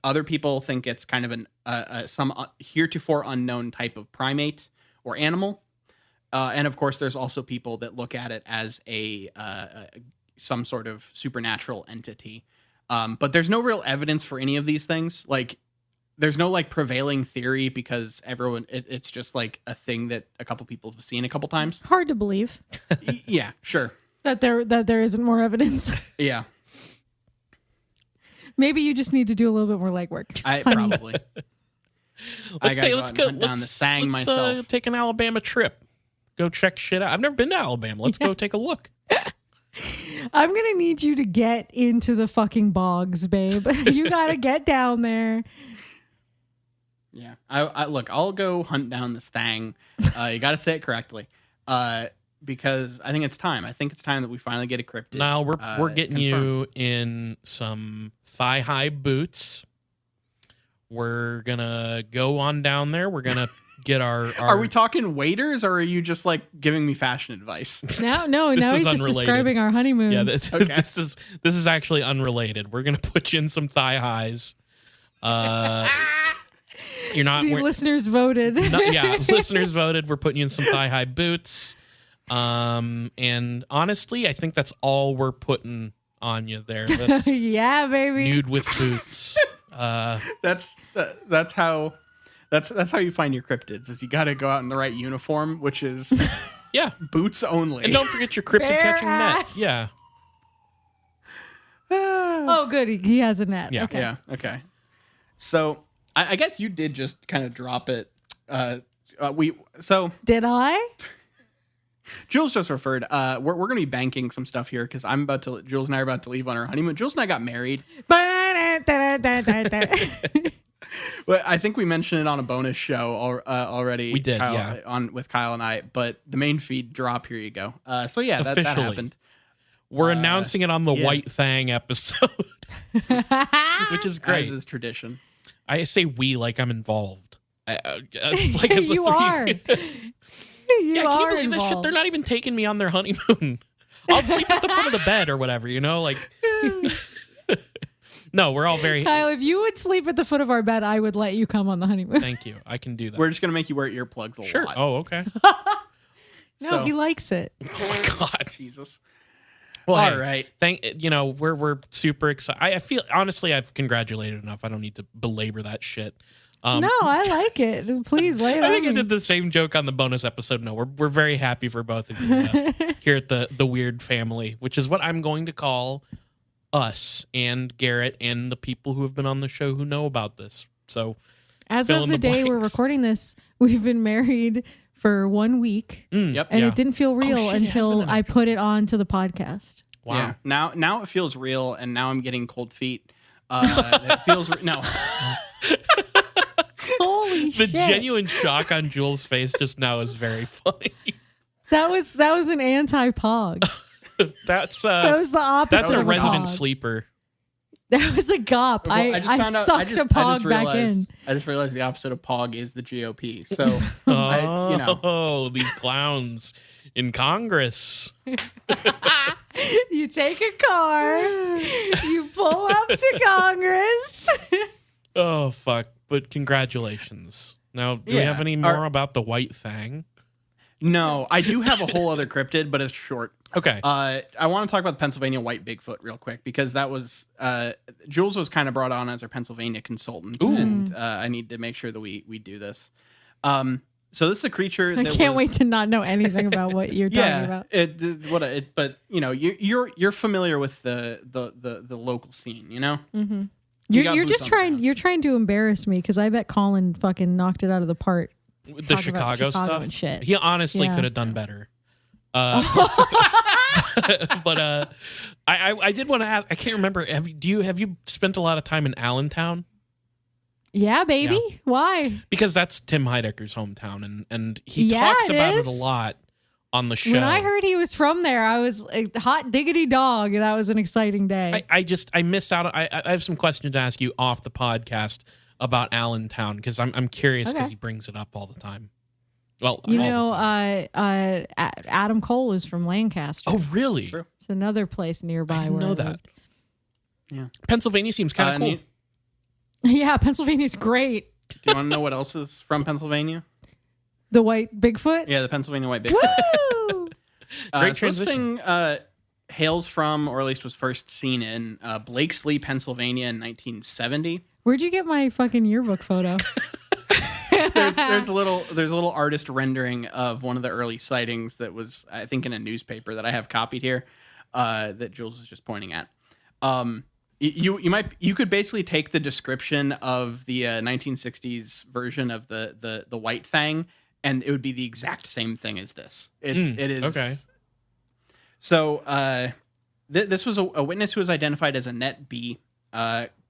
Other people think it's kind of some heretofore unknown type of primate or animal. And of course, there's also people that look at it as some sort of supernatural entity. But there's no real evidence for any of these things. Like, there's no like prevailing theory because it's just like a thing that a couple people have seen a couple times. Hard to believe Yeah, sure. that there isn't more evidence. Yeah, Maybe you just need to do a little bit more legwork. Probably. Let's go down the Thang myself. Take an Alabama trip. Go check shit out. I've never been to Alabama. Let's go take a look. I'm gonna need you to get into the fucking bogs, babe. You gotta get down there. Yeah, I look. I'll go hunt down this Thang. You got to say it correctly, because I think it's time. I think it's time that we finally get a cryptid. Now we're getting confirmed. you in some thigh-high boots. We're gonna go on down there. We're gonna get our. Are we talking waiters, or are you just like giving me fashion advice? Now This he's is just unrelated. describing our honeymoon. Yeah, Okay. this is actually unrelated. We're gonna put you in some thigh highs. You're not. The listeners voted. Listeners voted. We're putting you in some thigh high boots. And honestly, I think that's all we're putting on you there. That's Yeah, baby. nude with boots. That's how you find your cryptids. Is you got to go out in the right uniform, which is Yeah, boots only. and don't forget your cryptid Bare catching net. ass. Yeah, Oh, good. He has a net. Yeah. Okay. Yeah. Okay. So I guess you did just kind of drop it. Did I? Jules just referred. We're going to be banking some stuff here because Jules and I are about to leave on our honeymoon. Jules and I got married. Well, I think we mentioned it on a bonus show already. We did, Kyle, yeah. with Kyle and I. But the main feed drop. Here you go. So yeah, that Officially. happened. we're announcing it on the yeah. White Thang episode, which is great. As is tradition. I say we like I'm involved. Like it's You are. You Yeah, can you are believe this shit? involved. They're not even taking me on their honeymoon. I'll sleep at the foot of the bed or whatever, you know? Like, no, we're all very. Kyle, if you would sleep at the foot of our bed, I would let you come on the honeymoon. Thank you. I can do that. We're just going to make you wear earplugs a Sure. lot. Oh, okay. No, So- he likes it. Oh my God. Jesus. Well, All hey, right. we're super excited. I feel honestly, I've congratulated enough. I don't need to belabor that shit. No, I like it. Please lay it I on think I me. did the same joke on the bonus episode. No, we're very happy for both of you here at the Weird Family, which is what I'm going to call us and Garrett and the people who have been on the show who know about this. So As fill of in the day we're blanks. recording this, we've been married for 1 week, Yep. and Yeah. it didn't feel real shit, it has until been an I put it onto the podcast. wow. Yeah. Now it feels real, and now I'm getting cold feet. It feels no. Holy The shit! genuine shock on Jules' face just now is very funny. That was an anti-pog. That's That was the opposite. that's a of resident pog. sleeper. That was a gop. Well, I sucked a pog back in. I just realized the opposite of pog is the GOP. So Oh, these clowns in Congress. You take a car, you pull up to Congress. Oh fuck! But congratulations. Now, do we Yeah. have any more about the White Thang? no, I do have a whole other cryptid, but it's short. Okay. I want to talk about the Pennsylvania White Bigfoot real quick because that was Jules was kind of brought on as our Pennsylvania consultant, Ooh. and I need to make sure that we do this. So this is a creature. I can't wait to not know anything about what you're talking about. But you know, you're familiar with the local scene, you know. Mm-hmm. You got You're boots just on the trying. ground. You're trying to embarrass me because I bet Colin fucking knocked it out of the park. The talking about Chicago Chicago stuff. and shit. He honestly Yeah. could have done better. But I did want to ask. I can't remember. Have you spent a lot of time in Allentown? Yeah, baby. Yeah. Why? Because that's Tim Heidecker's hometown, and he Yeah, talks it about it a is. lot on the show. When I heard he was from there, I was like, hot diggity dog. That was an exciting day. I missed out. I have some questions to ask you off the podcast about Allentown because I'm curious because Okay. he brings it up all the time. Well, you all the know, time. Adam Cole is from Lancaster. Oh, really? True. It's another place nearby. I didn't where know I that. lived. Yeah. Pennsylvania seems kind of cool. and Yeah, Pennsylvania's great. Do you want to know what else is from Pennsylvania? The white Bigfoot. Yeah, the Pennsylvania White Bigfoot. Woo! Great So this transition. thing hails from, or at least was first seen in, Blakesley, Pennsylvania in 1970. Where'd you get my fucking yearbook photo? There's a little artist rendering of one of the early sightings that was, I think, in a newspaper that I have copied here, that Jules is just pointing at. You could basically take the description of the 1960s version of the White Thang, and it would be the exact same thing as this. It is okay. So this was a witness who was identified as Annette B.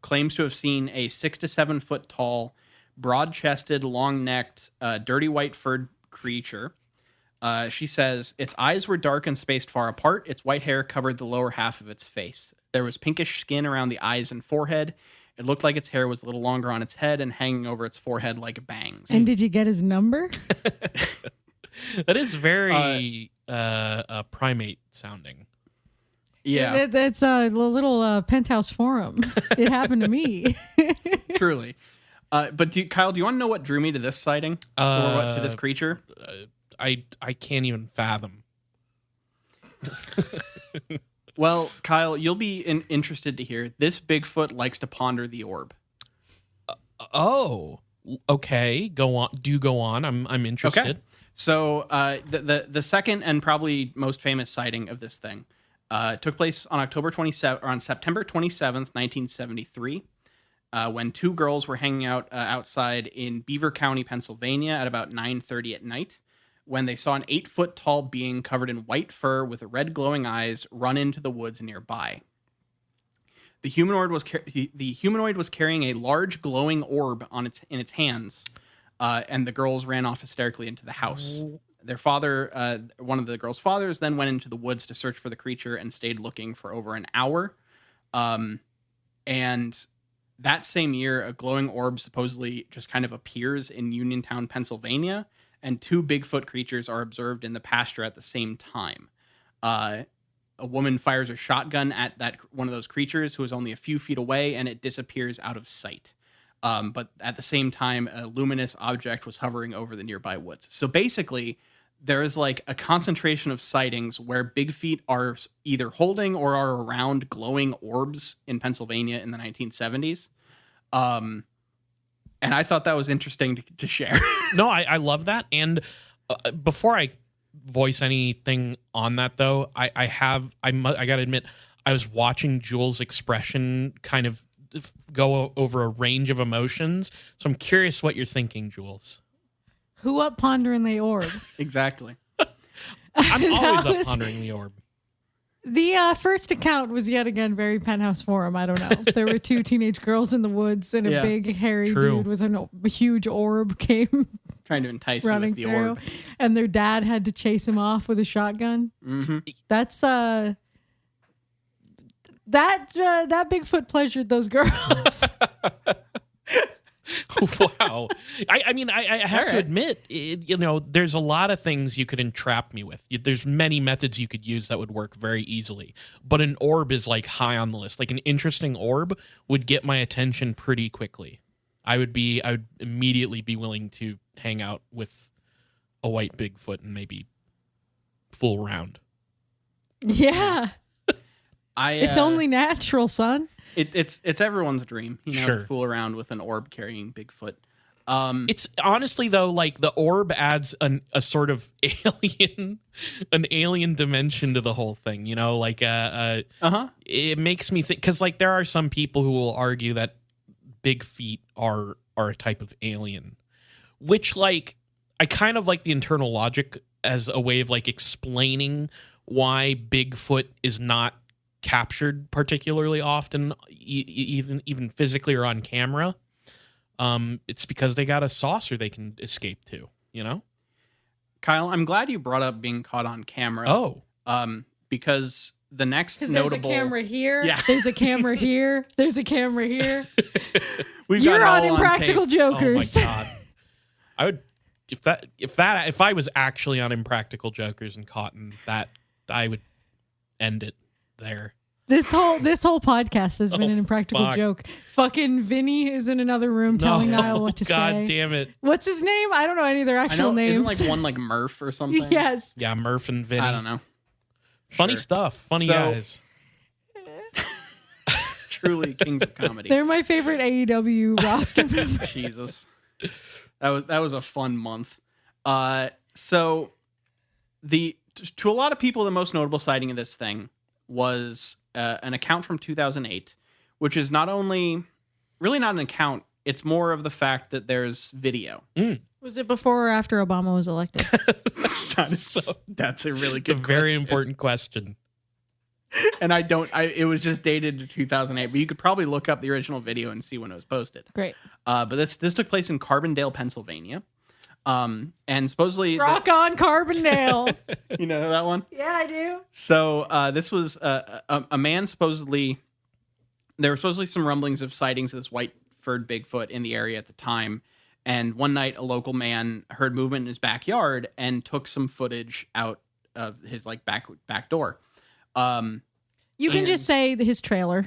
Claims to have seen a 6 to 7 foot tall, broad-chested, long-necked, dirty white furred creature. She says its eyes were dark and spaced far apart. Its white hair covered the lower half of its face. There was pinkish skin around the eyes and forehead. It looked like its hair was a little longer on its head and hanging over its forehead like bangs. And did you get his number? That is very primate sounding. Yeah, That's a little penthouse forum. It happened to me. truly. But Kyle, do you want to know what drew me to this sighting or what to this creature? I can't even fathom. Well, Kyle, you'll be interested to hear. This Bigfoot likes to ponder the orb. Oh, okay. Go on. Do go on. I'm interested. Okay. So the second and probably most famous sighting of this thing took place on September 27th, 1973, when two girls were hanging out outside in Beaver County, Pennsylvania, at about 9:30 at night, when they saw an 8-foot tall being covered in white fur with red glowing eyes run into the woods nearby. The humanoid was carrying a large glowing orb in its hands, and the girls ran off hysterically into the house. Their father, one of the girls' fathers, then went into the woods to search for the creature and stayed looking for over an hour. And that same year, a glowing orb supposedly just kind of appears in Uniontown, Pennsylvania, and two Bigfoot creatures are observed in the pasture at the same time. A woman fires a shotgun at that one of those creatures who is only a few feet away, and it disappears out of sight. But at the same time, a luminous object was hovering over the nearby woods. So basically, there is like a concentration of sightings where Bigfeet are either holding or are around glowing orbs in Pennsylvania in the 1970s. And I thought that was interesting to share. No, I love that. And before I voice anything on that, though, I got to admit, I was watching Jules' expression kind of go over a range of emotions. So I'm curious what you're thinking, Jules. Who up pondering the orb? Exactly. I'm always That up was- pondering the orb. The first account was yet again very penthouse forum. I don't know. There were two teenage girls in the woods, and a Yeah. big hairy True. dude with a huge orb came Trying to entice you running with the through, orb. and their dad had to chase him off with a shotgun. Mm-hmm. That's that Bigfoot pleasured those girls. Wow. I mean, I have All to right. admit, there's a lot of things you could entrap me with. There's many methods you could use that would work very easily. But an orb is like high on the list. Like an interesting orb would get my attention pretty quickly. I would immediately be willing to hang out with a white Bigfoot and maybe fool around. Yeah. It's only natural, son. It's everyone's dream, Sure. to fool around with an orb carrying Bigfoot. It's honestly though, like the orb adds a sort of alien dimension to the whole thing. Like it makes me think, because like there are some people who will argue that big feet are a type of alien, which like I kind of like the internal logic as a way of like explaining why Bigfoot is not captured particularly often, even physically or on camera. It's because they got a saucer they can escape to, Kyle, I'm glad you brought up being caught on camera. Oh, because the next Because notable... there's a camera here. Yeah. There's a camera here. There's a camera here. We've got You're it on all Impractical tape. Jokers. oh my God. I would, if I was actually on Impractical Jokers and caught in that, I would end it there. This whole podcast has been Oh, an impractical fuck. joke. Fucking Vinny is in another room telling Nile what to God say. damn it. What's his name? I don't know any of their I actual know, names. isn't like one like Murph or something? Yes. Yeah, Murph and Vinny. I don't know. Funny Sure. stuff. Funny So- guys. Truly kings of comedy. They're my favorite AEW roster members. Jesus. That was a fun month. So to a lot of people, the most notable sighting of this thing was an account from 2008, which is really not an account. It's more of the fact that there's video. Was it before or after Obama was elected? That's a really A good very question. important question. And it was just dated to 2008, but you could probably look up the original video and see when it was posted. Great. But this took place in Carbondale, Pennsylvania. And supposedly... Rock on Carbondale. You know that one? Yeah, I do. So this was a man supposedly... There were supposedly some rumblings of sightings of this white furred Bigfoot in the area at the time. And one night, a local man heard movement in his backyard and took some footage out of his like back door. You can just say his trailer.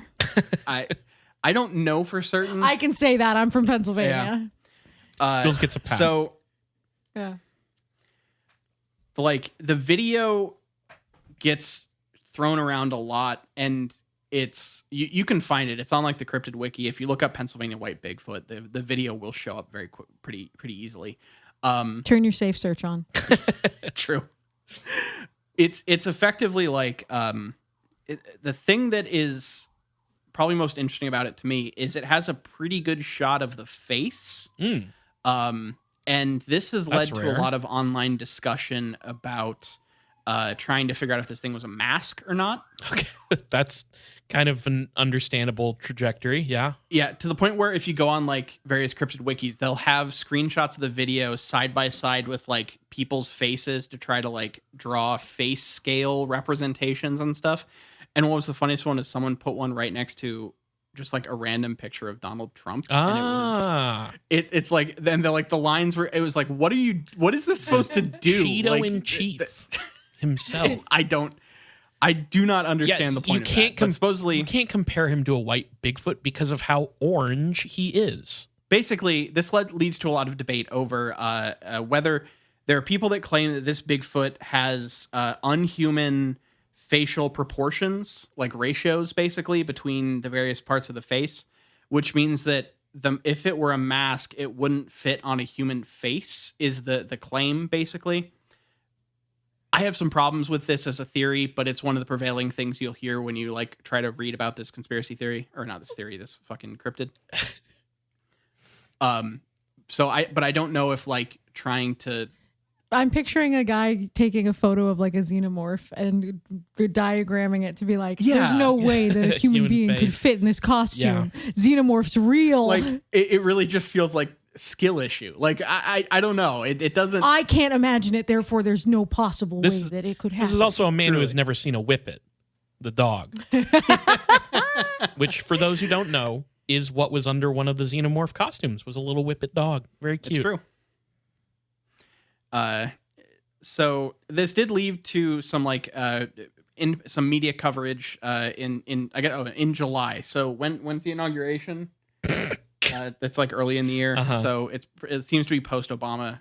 I don't know for certain. I can say that. I'm from Pennsylvania. Jules gets a pass. So Yeah. the video gets thrown around a lot, and it's you can find it. It's on like the cryptid wiki. If you look up Pennsylvania white Bigfoot, the video will show up very quick, pretty easily. Turn your safe search on. True. It's effectively like the thing that is probably most interesting about it to me is it has a pretty good shot of the face. And this has led That's to rare. a lot of online discussion about trying to figure out if this thing was a mask or not. Okay. That's kind of an understandable trajectory. Yeah. Yeah, to the point where if you go on like various cryptid wikis, they'll have screenshots of the video side by side with like people's faces to try to like draw face scale representations and stuff. And what was the funniest one is someone put one right next to just like a random picture of Donald Trump. And it's like, then the lines were, it was like, what is this supposed to do? Cheeto Like, in chief himself. I do not understand the point of that. But supposedly, you can't compare him to a white Bigfoot because of how orange he is. basically, this leads to a lot of debate over whether there are people that claim that this Bigfoot has unhuman facial proportions, like ratios, basically, between the various parts of the face, which means that if it were a mask, it wouldn't fit on a human face, is the claim, basically. I have some problems with this as a theory, but it's one of the prevailing things you'll hear when you like try to read about this conspiracy theory, or not this theory, this fucking cryptid. But I don't know if like trying to. I'm picturing a guy taking a photo of like a xenomorph and diagramming it to be like, there's no way that a human being could face. fit in this costume. Xenomorph's real. Like it really just feels like skill issue. Like I don't know. It doesn't. I can't imagine it. Therefore, there's no possible way that it could happen. This is also a man who has never seen a Whippet, the dog. Which, for those who don't know, is what was under one of the xenomorph costumes, was a little Whippet dog. Very cute. It's true. So this did lead to some like in some media coverage in July. So when's the inauguration? That's like early in the year, Uh-huh. so it seems to be post Obama.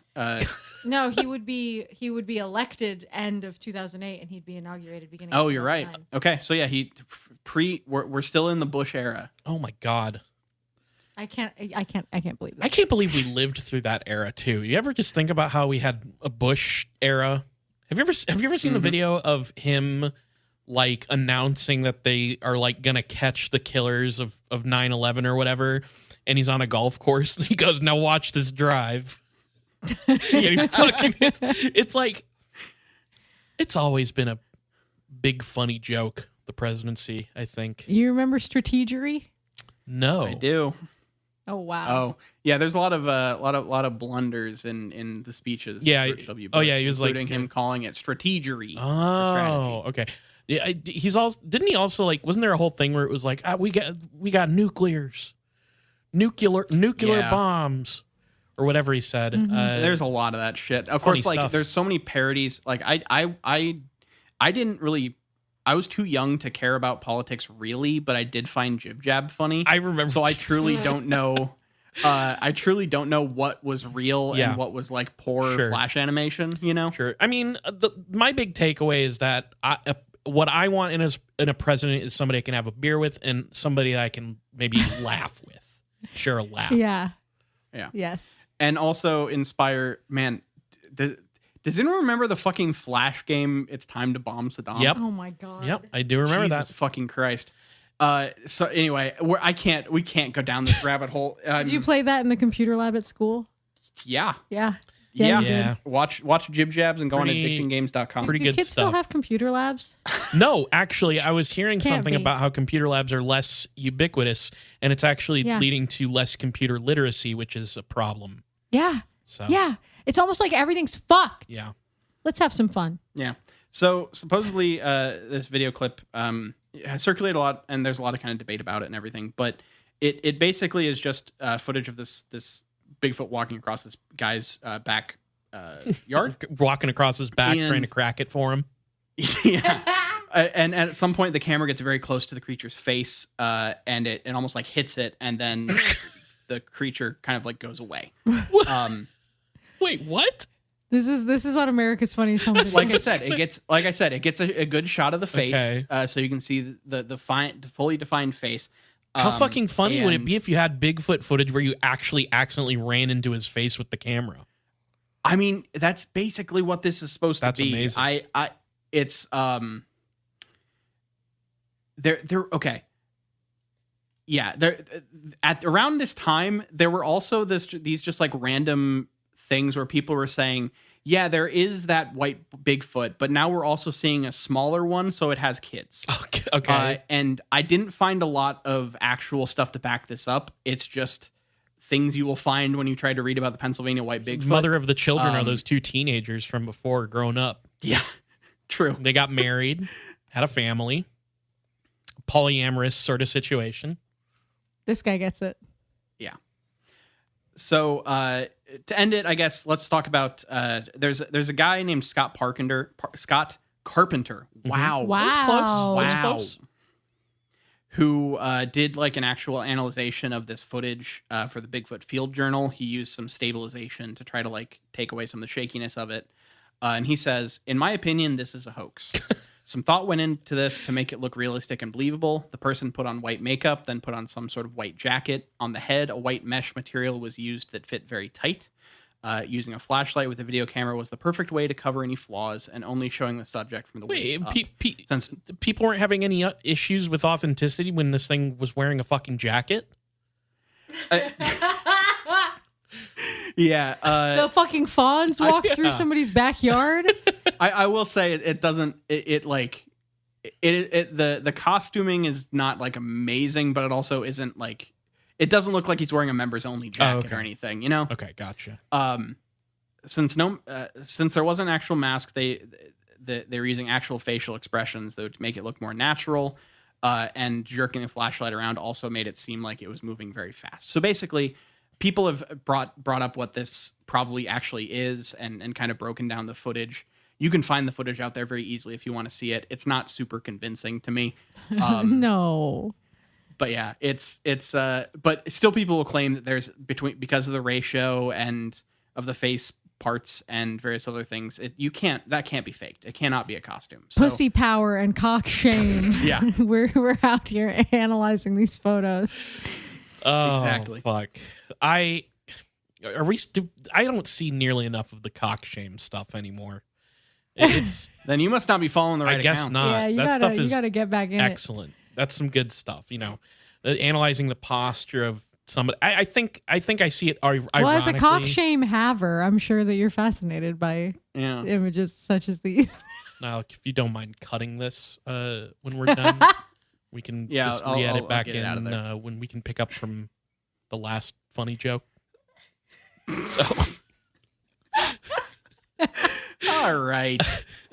No, he would be elected end of 2008, and he'd be inaugurated beginning. Oh, of you're right. 2009. Okay, so yeah, we're still in the Bush era. Oh my god. I can't believe that. I can't believe we lived through that era too. You ever just think about how we had a Bush era? Have you ever seen the video of him like announcing that they are like gonna catch the killers of 9/11 or whatever, and he's on a golf course and he goes, "Now watch this drive." And he it's like it's always been a big funny joke, the presidency, I think. You remember strategery? No. I do. Oh wow. Oh yeah, there's a lot of blunders in the speeches. of Yeah. George W. Oh, Bush, yeah, he was like- including him calling it strategery. Oh, okay. Yeah, he's also didn't he also like wasn't there a whole thing where it was like we got nuclear Yeah. bombs or whatever he said. There's a lot of that shit. Of funny course, like stuff. there's so many parodies. Like I didn't really. I was too young to care about politics really, but I did find Jib Jab funny. I remember. So I truly don't know. I truly don't know what was real Yeah. and what was like poor Sure. flash animation. You know. Sure. I mean, my big takeaway is that what I want in a president is somebody I can have a beer with and somebody that I can maybe laugh with. Share a laugh. Yeah. Yeah. Yes. And also inspire. Man, does anyone remember the fucking Flash game? It's Time to Bomb Saddam. Yep. Oh my god. Yep. I do remember Jesus that. fucking Christ. So anyway, we can't go down this rabbit hole. Did you play that in the computer lab at school? Yeah. Yeah. Yeah. you did. Yeah. Watch Jib Jabs and go on Pretty- addictinggames.com. pretty Do good kids still stuff. have computer labs? No, actually, I was hearing Can't something be. about how computer labs are less ubiquitous, and it's actually Yeah. leading to less computer literacy, which is a problem. Yeah. So Yeah. It's almost like everything's fucked. yeah. Let's have some fun. Yeah. So supposedly this video clip has circulated a lot, and there's a lot of kind of debate about it and everything. But it basically is just footage of this Bigfoot walking across this guy's back yard. Walking across his back, And- trying to crack it for him. Yeah. And at some point, the camera gets very close to the creature's face, and it almost like hits it, and then the creature kind of like goes away. Wait, what? This is on America's Funniest Home Videos. Like I said, it gets a good shot of the face, Okay. so you can see the fully defined face. How fucking funny would it and- be if you had Bigfoot footage where you actually accidentally ran into his face with the camera? I mean, that's basically what this is supposed That's to be. amazing. It's they're okay. Yeah, there at around this time there were also these just like random things where people were saying, yeah, there is that white Bigfoot, but now we're also seeing a smaller one, so it has kids. Okay. And I didn't find a lot of actual stuff to back this up. It's just things you will find when you try to read about the Pennsylvania white Bigfoot. Mother of the children are Um, those two teenagers from before grown up. Yeah, true. They got married, had a family, polyamorous sort of situation. This guy gets it. So to end it, I guess let's talk about there's a guy named Scott Carpenter. Wow. Wow. That was Wow. close. Who did like an actual analyzation of this footage for the Bigfoot Field Journal. He used some stabilization to try to like take away some of the shakiness of it. And he says, in my opinion, this is a hoax. Some thought went into this to make it look realistic and believable. The person put on white makeup, then put on some sort of white jacket. On the head, a white mesh material was used that fit very tight. Using a flashlight with a video camera was the perfect way to cover any flaws, and only showing the subject from the Wait, waist up. Since people weren't having any issues with authenticity when this thing was wearing a fucking jacket? yeah, The fucking fawns walk through yeah. somebody's backyard. I will say it doesn't the costuming is not like amazing, but it also isn't like it doesn't look like he's wearing a members only jacket okay. or anything, you know. Okay, gotcha. Since there wasn't an actual mask, they were using actual facial expressions that would make it look more natural, and jerking the flashlight around also made it seem like it was moving very fast. So basically, people have brought up what this probably actually is and kind of broken down the footage. You can find the footage out there very easily if you want to see it. It's not super convincing to me. No. But yeah, it's but still people will claim that there's because of the ratio and of the face parts and various other things. That can't be faked. It cannot be a costume. So, Pussy power and cock shame. Yeah. we're out here analyzing these photos. Oh, Exactly. fuck. I don't see nearly enough of the cock shame stuff anymore. It's then you must not be following the right I guess accounts. not. Yeah, that stuff is you gotta get back in excellent. That's some good stuff. Analyzing the posture of somebody. I think I see it. Well, as a cock shame haver, I'm sure that you're fascinated by Yeah. images such as these. Now, if you don't mind cutting this when we're done, we can just re-edit I'll back get it out of in there. when we can pick up from the last funny joke. So, All right.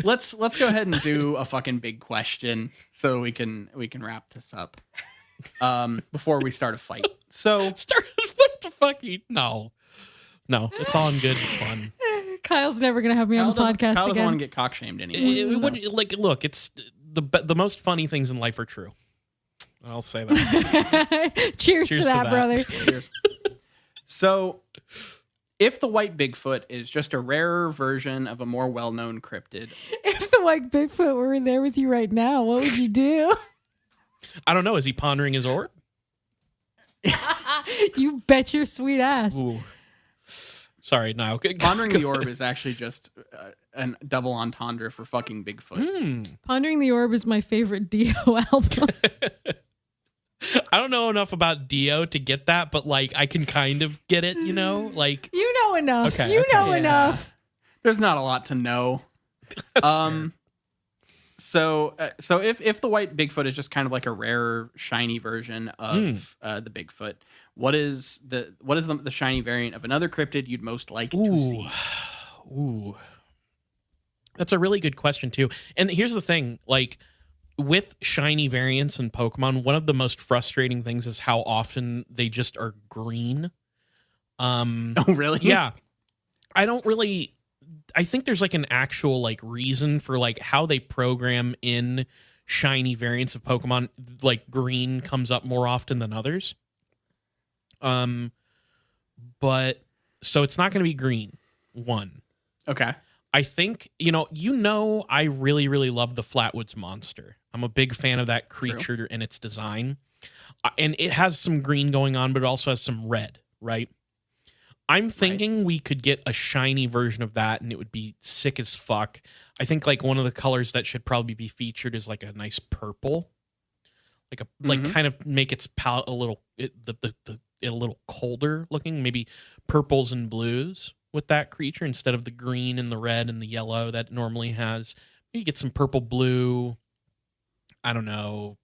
Let's go ahead and do a fucking big question so we can wrap this up. Before we start a fight. So what the fuck? No, it's all in good fun. Kyle's never gonna have me on the podcast Kyle doesn't again. want to get cock shamed anymore. Look, it's the most funny things in life are true. I'll say that. Cheers to that, brother. Cheers. So, if the white Bigfoot is just a rarer version of a more well-known cryptid, If the white Bigfoot were in there with you right now, what would you do? I don't know. Is he pondering his orb? You bet your sweet ass. Ooh. Sorry, no. pondering the orb is actually just a double entendre for fucking Bigfoot. Pondering the Orb is my favorite Dio album. I don't know enough about Dio to get that, but I can kind of get it, like You know enough. Okay, you okay. know Yeah. enough. There's not a lot to know. So if the white Bigfoot is just kind of like a rarer, shiny version of the Bigfoot, what is the shiny variant of another cryptid you'd most like to see? Ooh. That's a really good question too. And here's the thing, with shiny variants in Pokemon, one of the most frustrating things is how often they just are green. Oh, really? Yeah. I think there's an actual reason for how they program in shiny variants of Pokemon. Green comes up more often than others. But so it's not going to be green. One. Okay. I think, I really, really love the Flatwoods monster. I'm a big fan of that creature and its design. And it has some green going on, but it also has some red, right? I'm thinking we could get a shiny version of that and it would be sick as fuck. I think one of the colors that should probably be featured is a nice purple. Kind of make its palette a little a little colder looking, maybe purples and blues with that creature instead of the green and the red and the yellow that it normally has. Maybe get some purple, blue, I don't know,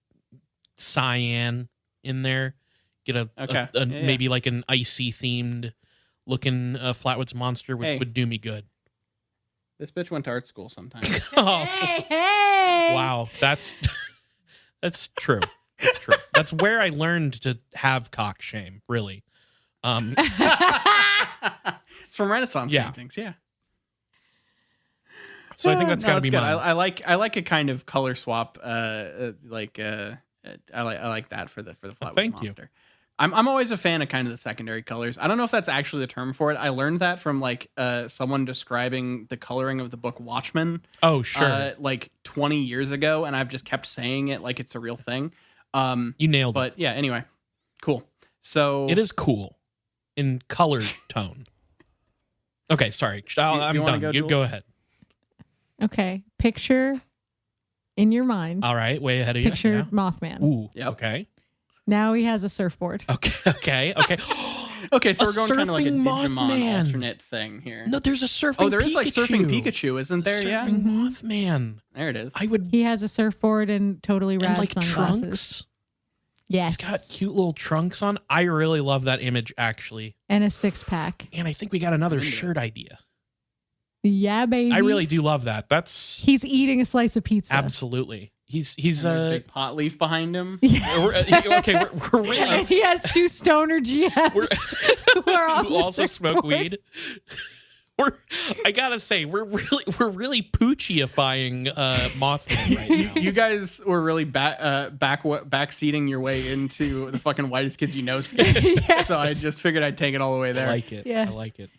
cyan in there. Get maybe an icy themed looking Flatwoods monster would do me good. This bitch went to art school sometime. Oh, Hey! wow, that's true. That's true. That's where I learned to have cock shame. Really. It's from Renaissance paintings, yeah. So I think that's got to be good. mine. I like a kind of color swap. I like that for the Flatwood thank you. monster. I'm always a fan of kind of the secondary colors. I don't know if that's actually the term for it. I learned that from someone describing the coloring of the book Watchmen. Oh, sure. 20 years ago, and I've just kept saying it like it's a real thing. You nailed it. But yeah, anyway, cool. So It is cool in color tone. Okay, sorry. I'm you wanna done. go, You Jules? go ahead. Okay. Picture in your mind. All right, way ahead of you. Picture Yeah. Mothman. Ooh. Yep. Okay. Now he has a surfboard. Okay. Okay, so A we're going kind of like a surfing Digimon Mothman. alternate thing here. No, there's a surfing. Oh, there is surfing Pikachu. Pikachu, isn't there? Yeah, Surfing Mothman. there it is. I would He has a surfboard and totally rad and sunglasses. trunks. Yes. He's got cute little trunks on. I really love that image, actually. And a 6-pack. And I think we got another Into it. shirt idea. Yeah, baby. I really do love that. That's He's eating a slice of pizza. absolutely. He's And there's a big pot leaf behind him. Yes. we're really And he has 2 stoner GFs who are on who the also smoke surfboard. weed. I gotta say, we're really Poochieifying Mothman right now. You guys were really backseating your way into the fucking whitest kids you know skit. Yes. So I just figured I'd take it all the way I there. like it. Yes. I like it.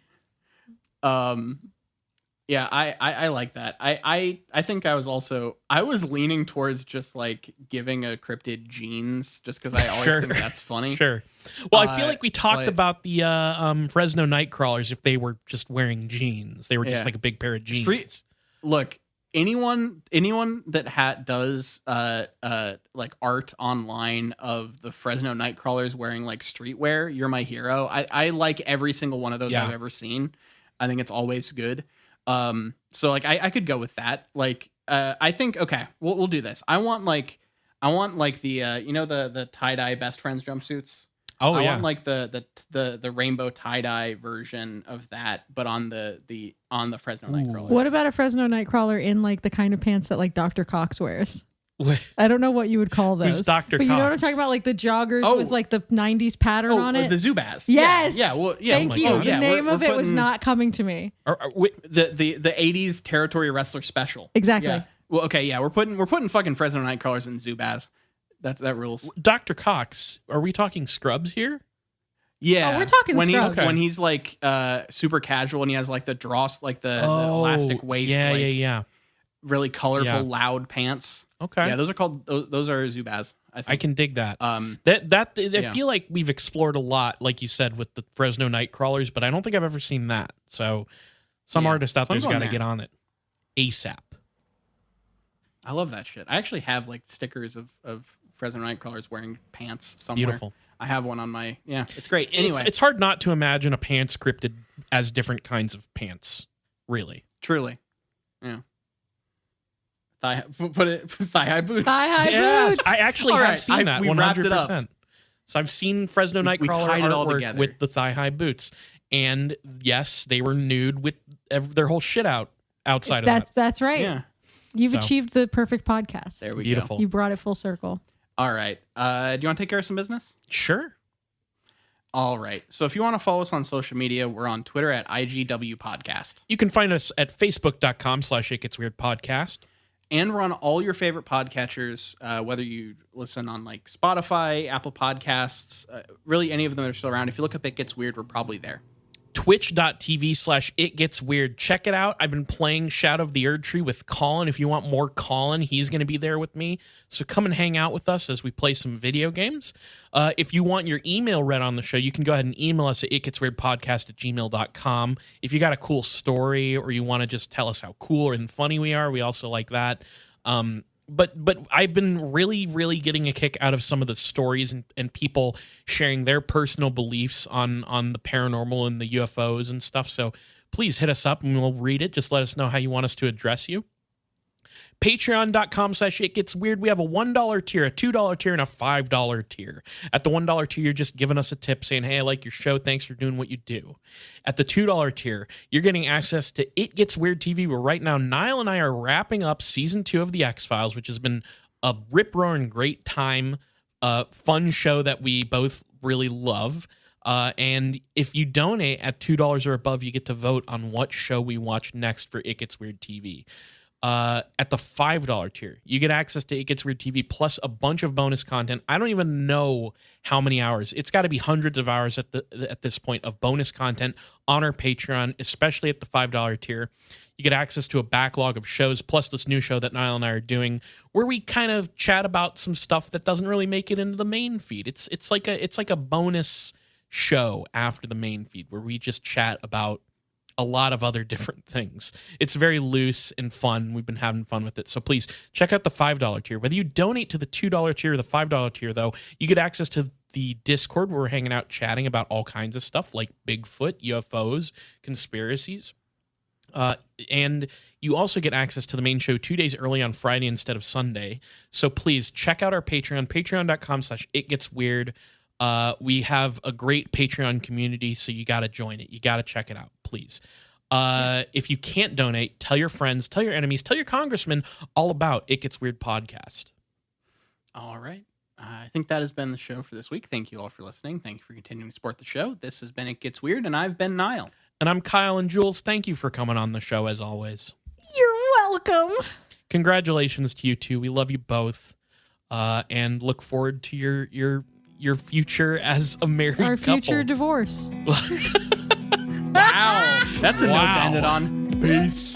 Yeah, I like that. I think I was leaning towards just like giving a cryptid jeans just because I always Sure. think that's funny. Sure. Well, I feel like we talked but- about the Fresno Nightcrawlers if they were just wearing jeans. They were just Yeah. like a big pair of jeans. Look, anyone that does like art online of the Fresno Nightcrawlers wearing like streetwear, you're my hero. I like every single one of those Yeah. I've ever seen. I think it's always good. So like I could go with that. Like I think okay, we'll do this. I want like the you know the tie-dye best friends jumpsuits. Oh I yeah. want like the rainbow tie-dye version of that, but on the Fresno Nightcrawler. What about a Fresno Nightcrawler in like the kind of pants that like Dr. Cox wears? Wait, I don't know what you would call those. Who's Dr. But you know what I'm Cox? talking about? Like the joggers Oh. with like the 90s pattern on it. The Zubaz. Yes. Yeah. Well, yeah. Thank my you. God. The name we're of it was putting not coming to me. the 80s territory wrestler special. Exactly. Yeah. Well, okay. Yeah. We're putting fucking Fresno Nightcrawlers in Zubaz. That rules. Dr. Cox, are we talking Scrubs here? Yeah. Oh, we're talking when Scrubs. when he's like super casual and he has like the dross, like the elastic waist, Yeah, like yeah. really colorful, Yeah. loud pants. Okay. Yeah. Those are called those are Zubaz. I think. I can dig that. Um. I yeah. feel like we've explored a lot, like you said, with the Fresno Nightcrawlers, but I don't think I've ever seen that. So some Yeah. artist out So I'm there's going got to there. get on it ASAP. I love that shit. I actually have like stickers of Fresno Nightcrawlers wearing pants somewhere. Beautiful. I have one on my it's great. Anyway, It's hard not to imagine a pants scripted as different kinds of pants, really. truly. Yeah. Thigh-high boots. Thigh-high Yes, boots. I actually All have right, seen that we wrapped it up. 100%. So I've seen Fresno We Nightcrawler tied it all artwork together. with the thigh-high boots. And yes, they were nude with their whole shit out outside of that. That's right. Yeah. You've So. achieved the perfect podcast. There we Beautiful. You brought it full circle. go. All right. Do you want to take care of some business? Sure. All right. So if you want to follow us on social media, we're on Twitter at IGW Podcast. You can find us at facebook.com/itgetsweirdpodcast. And we're on all your favorite podcatchers, whether you listen on like Spotify, Apple Podcasts, really any of them that are still around. If you look up It Gets Weird, we're probably there. Twitch.tv/itgetsweird. Check it out. I've been playing Shadow of the Erd Tree with Colin. If you want more Colin, he's going to be there with me. So come and hang out with us as we play some video games. If you want your email read on the show, you can go ahead and email us at itgetsweirdpodcast@gmail.com. If you got a cool story or you want to just tell us how cool and funny we are, we also like that. But I've been really getting a kick out of some of the stories and people sharing their personal beliefs on the paranormal and the UFOs and stuff. So please hit us up and we'll read it. Just let us know how you want us to address you. Patreon.com/itgetsweird. We have a $1 tier, a $2 tier, and a $5 tier. At the $1 tier, you're just giving us a tip saying, hey, I like your show. Thanks for doing what you do. At the $2 tier, you're getting access to It Gets Weird TV, where right now Nile and I are wrapping up season 2 of The X-Files, which has been a rip-roaring great time, fun show that we both really love. And if you donate at $2 or above, you get to vote on what show we watch next for It Gets Weird TV. At the $5 tier, you get access to It Gets Weird TV plus a bunch of bonus content. I don't even know how many hours. It's got to be hundreds of hours at this point of bonus content on our Patreon, especially at the $5 tier. You get access to a backlog of shows plus this new show that Niall and I are doing, where we kind of chat about some stuff that doesn't really make it into the main feed. It's like a bonus show after the main feed where we just chat about a lot of other different things. It's very loose and fun. We've been having fun with it. So please check out the $5 tier. Whether you donate to the $2 tier or the $5 tier, though, you get access to the Discord where we're hanging out chatting about all kinds of stuff like Bigfoot, UFOs, conspiracies. And you also get access to the main show 2 days early on Friday instead of Sunday. So please check out our Patreon, patreon.com/itgetsweird. We have a great Patreon community, so you got to join it. You got to check it out, please. If you can't donate, tell your friends, tell your enemies, tell your congressman all about It Gets Weird podcast. All right. I think that has been the show for this week. Thank you all for listening. Thank you for continuing to support the show. This has been It Gets Weird, and I've been Niall. And I'm Kyle and Jules. Thank you for coming on the show as always. You're welcome. Congratulations to you two. We love you both. And look forward to your future as a married Our couple. future divorce. Wow. That's a note to end it on. Peace.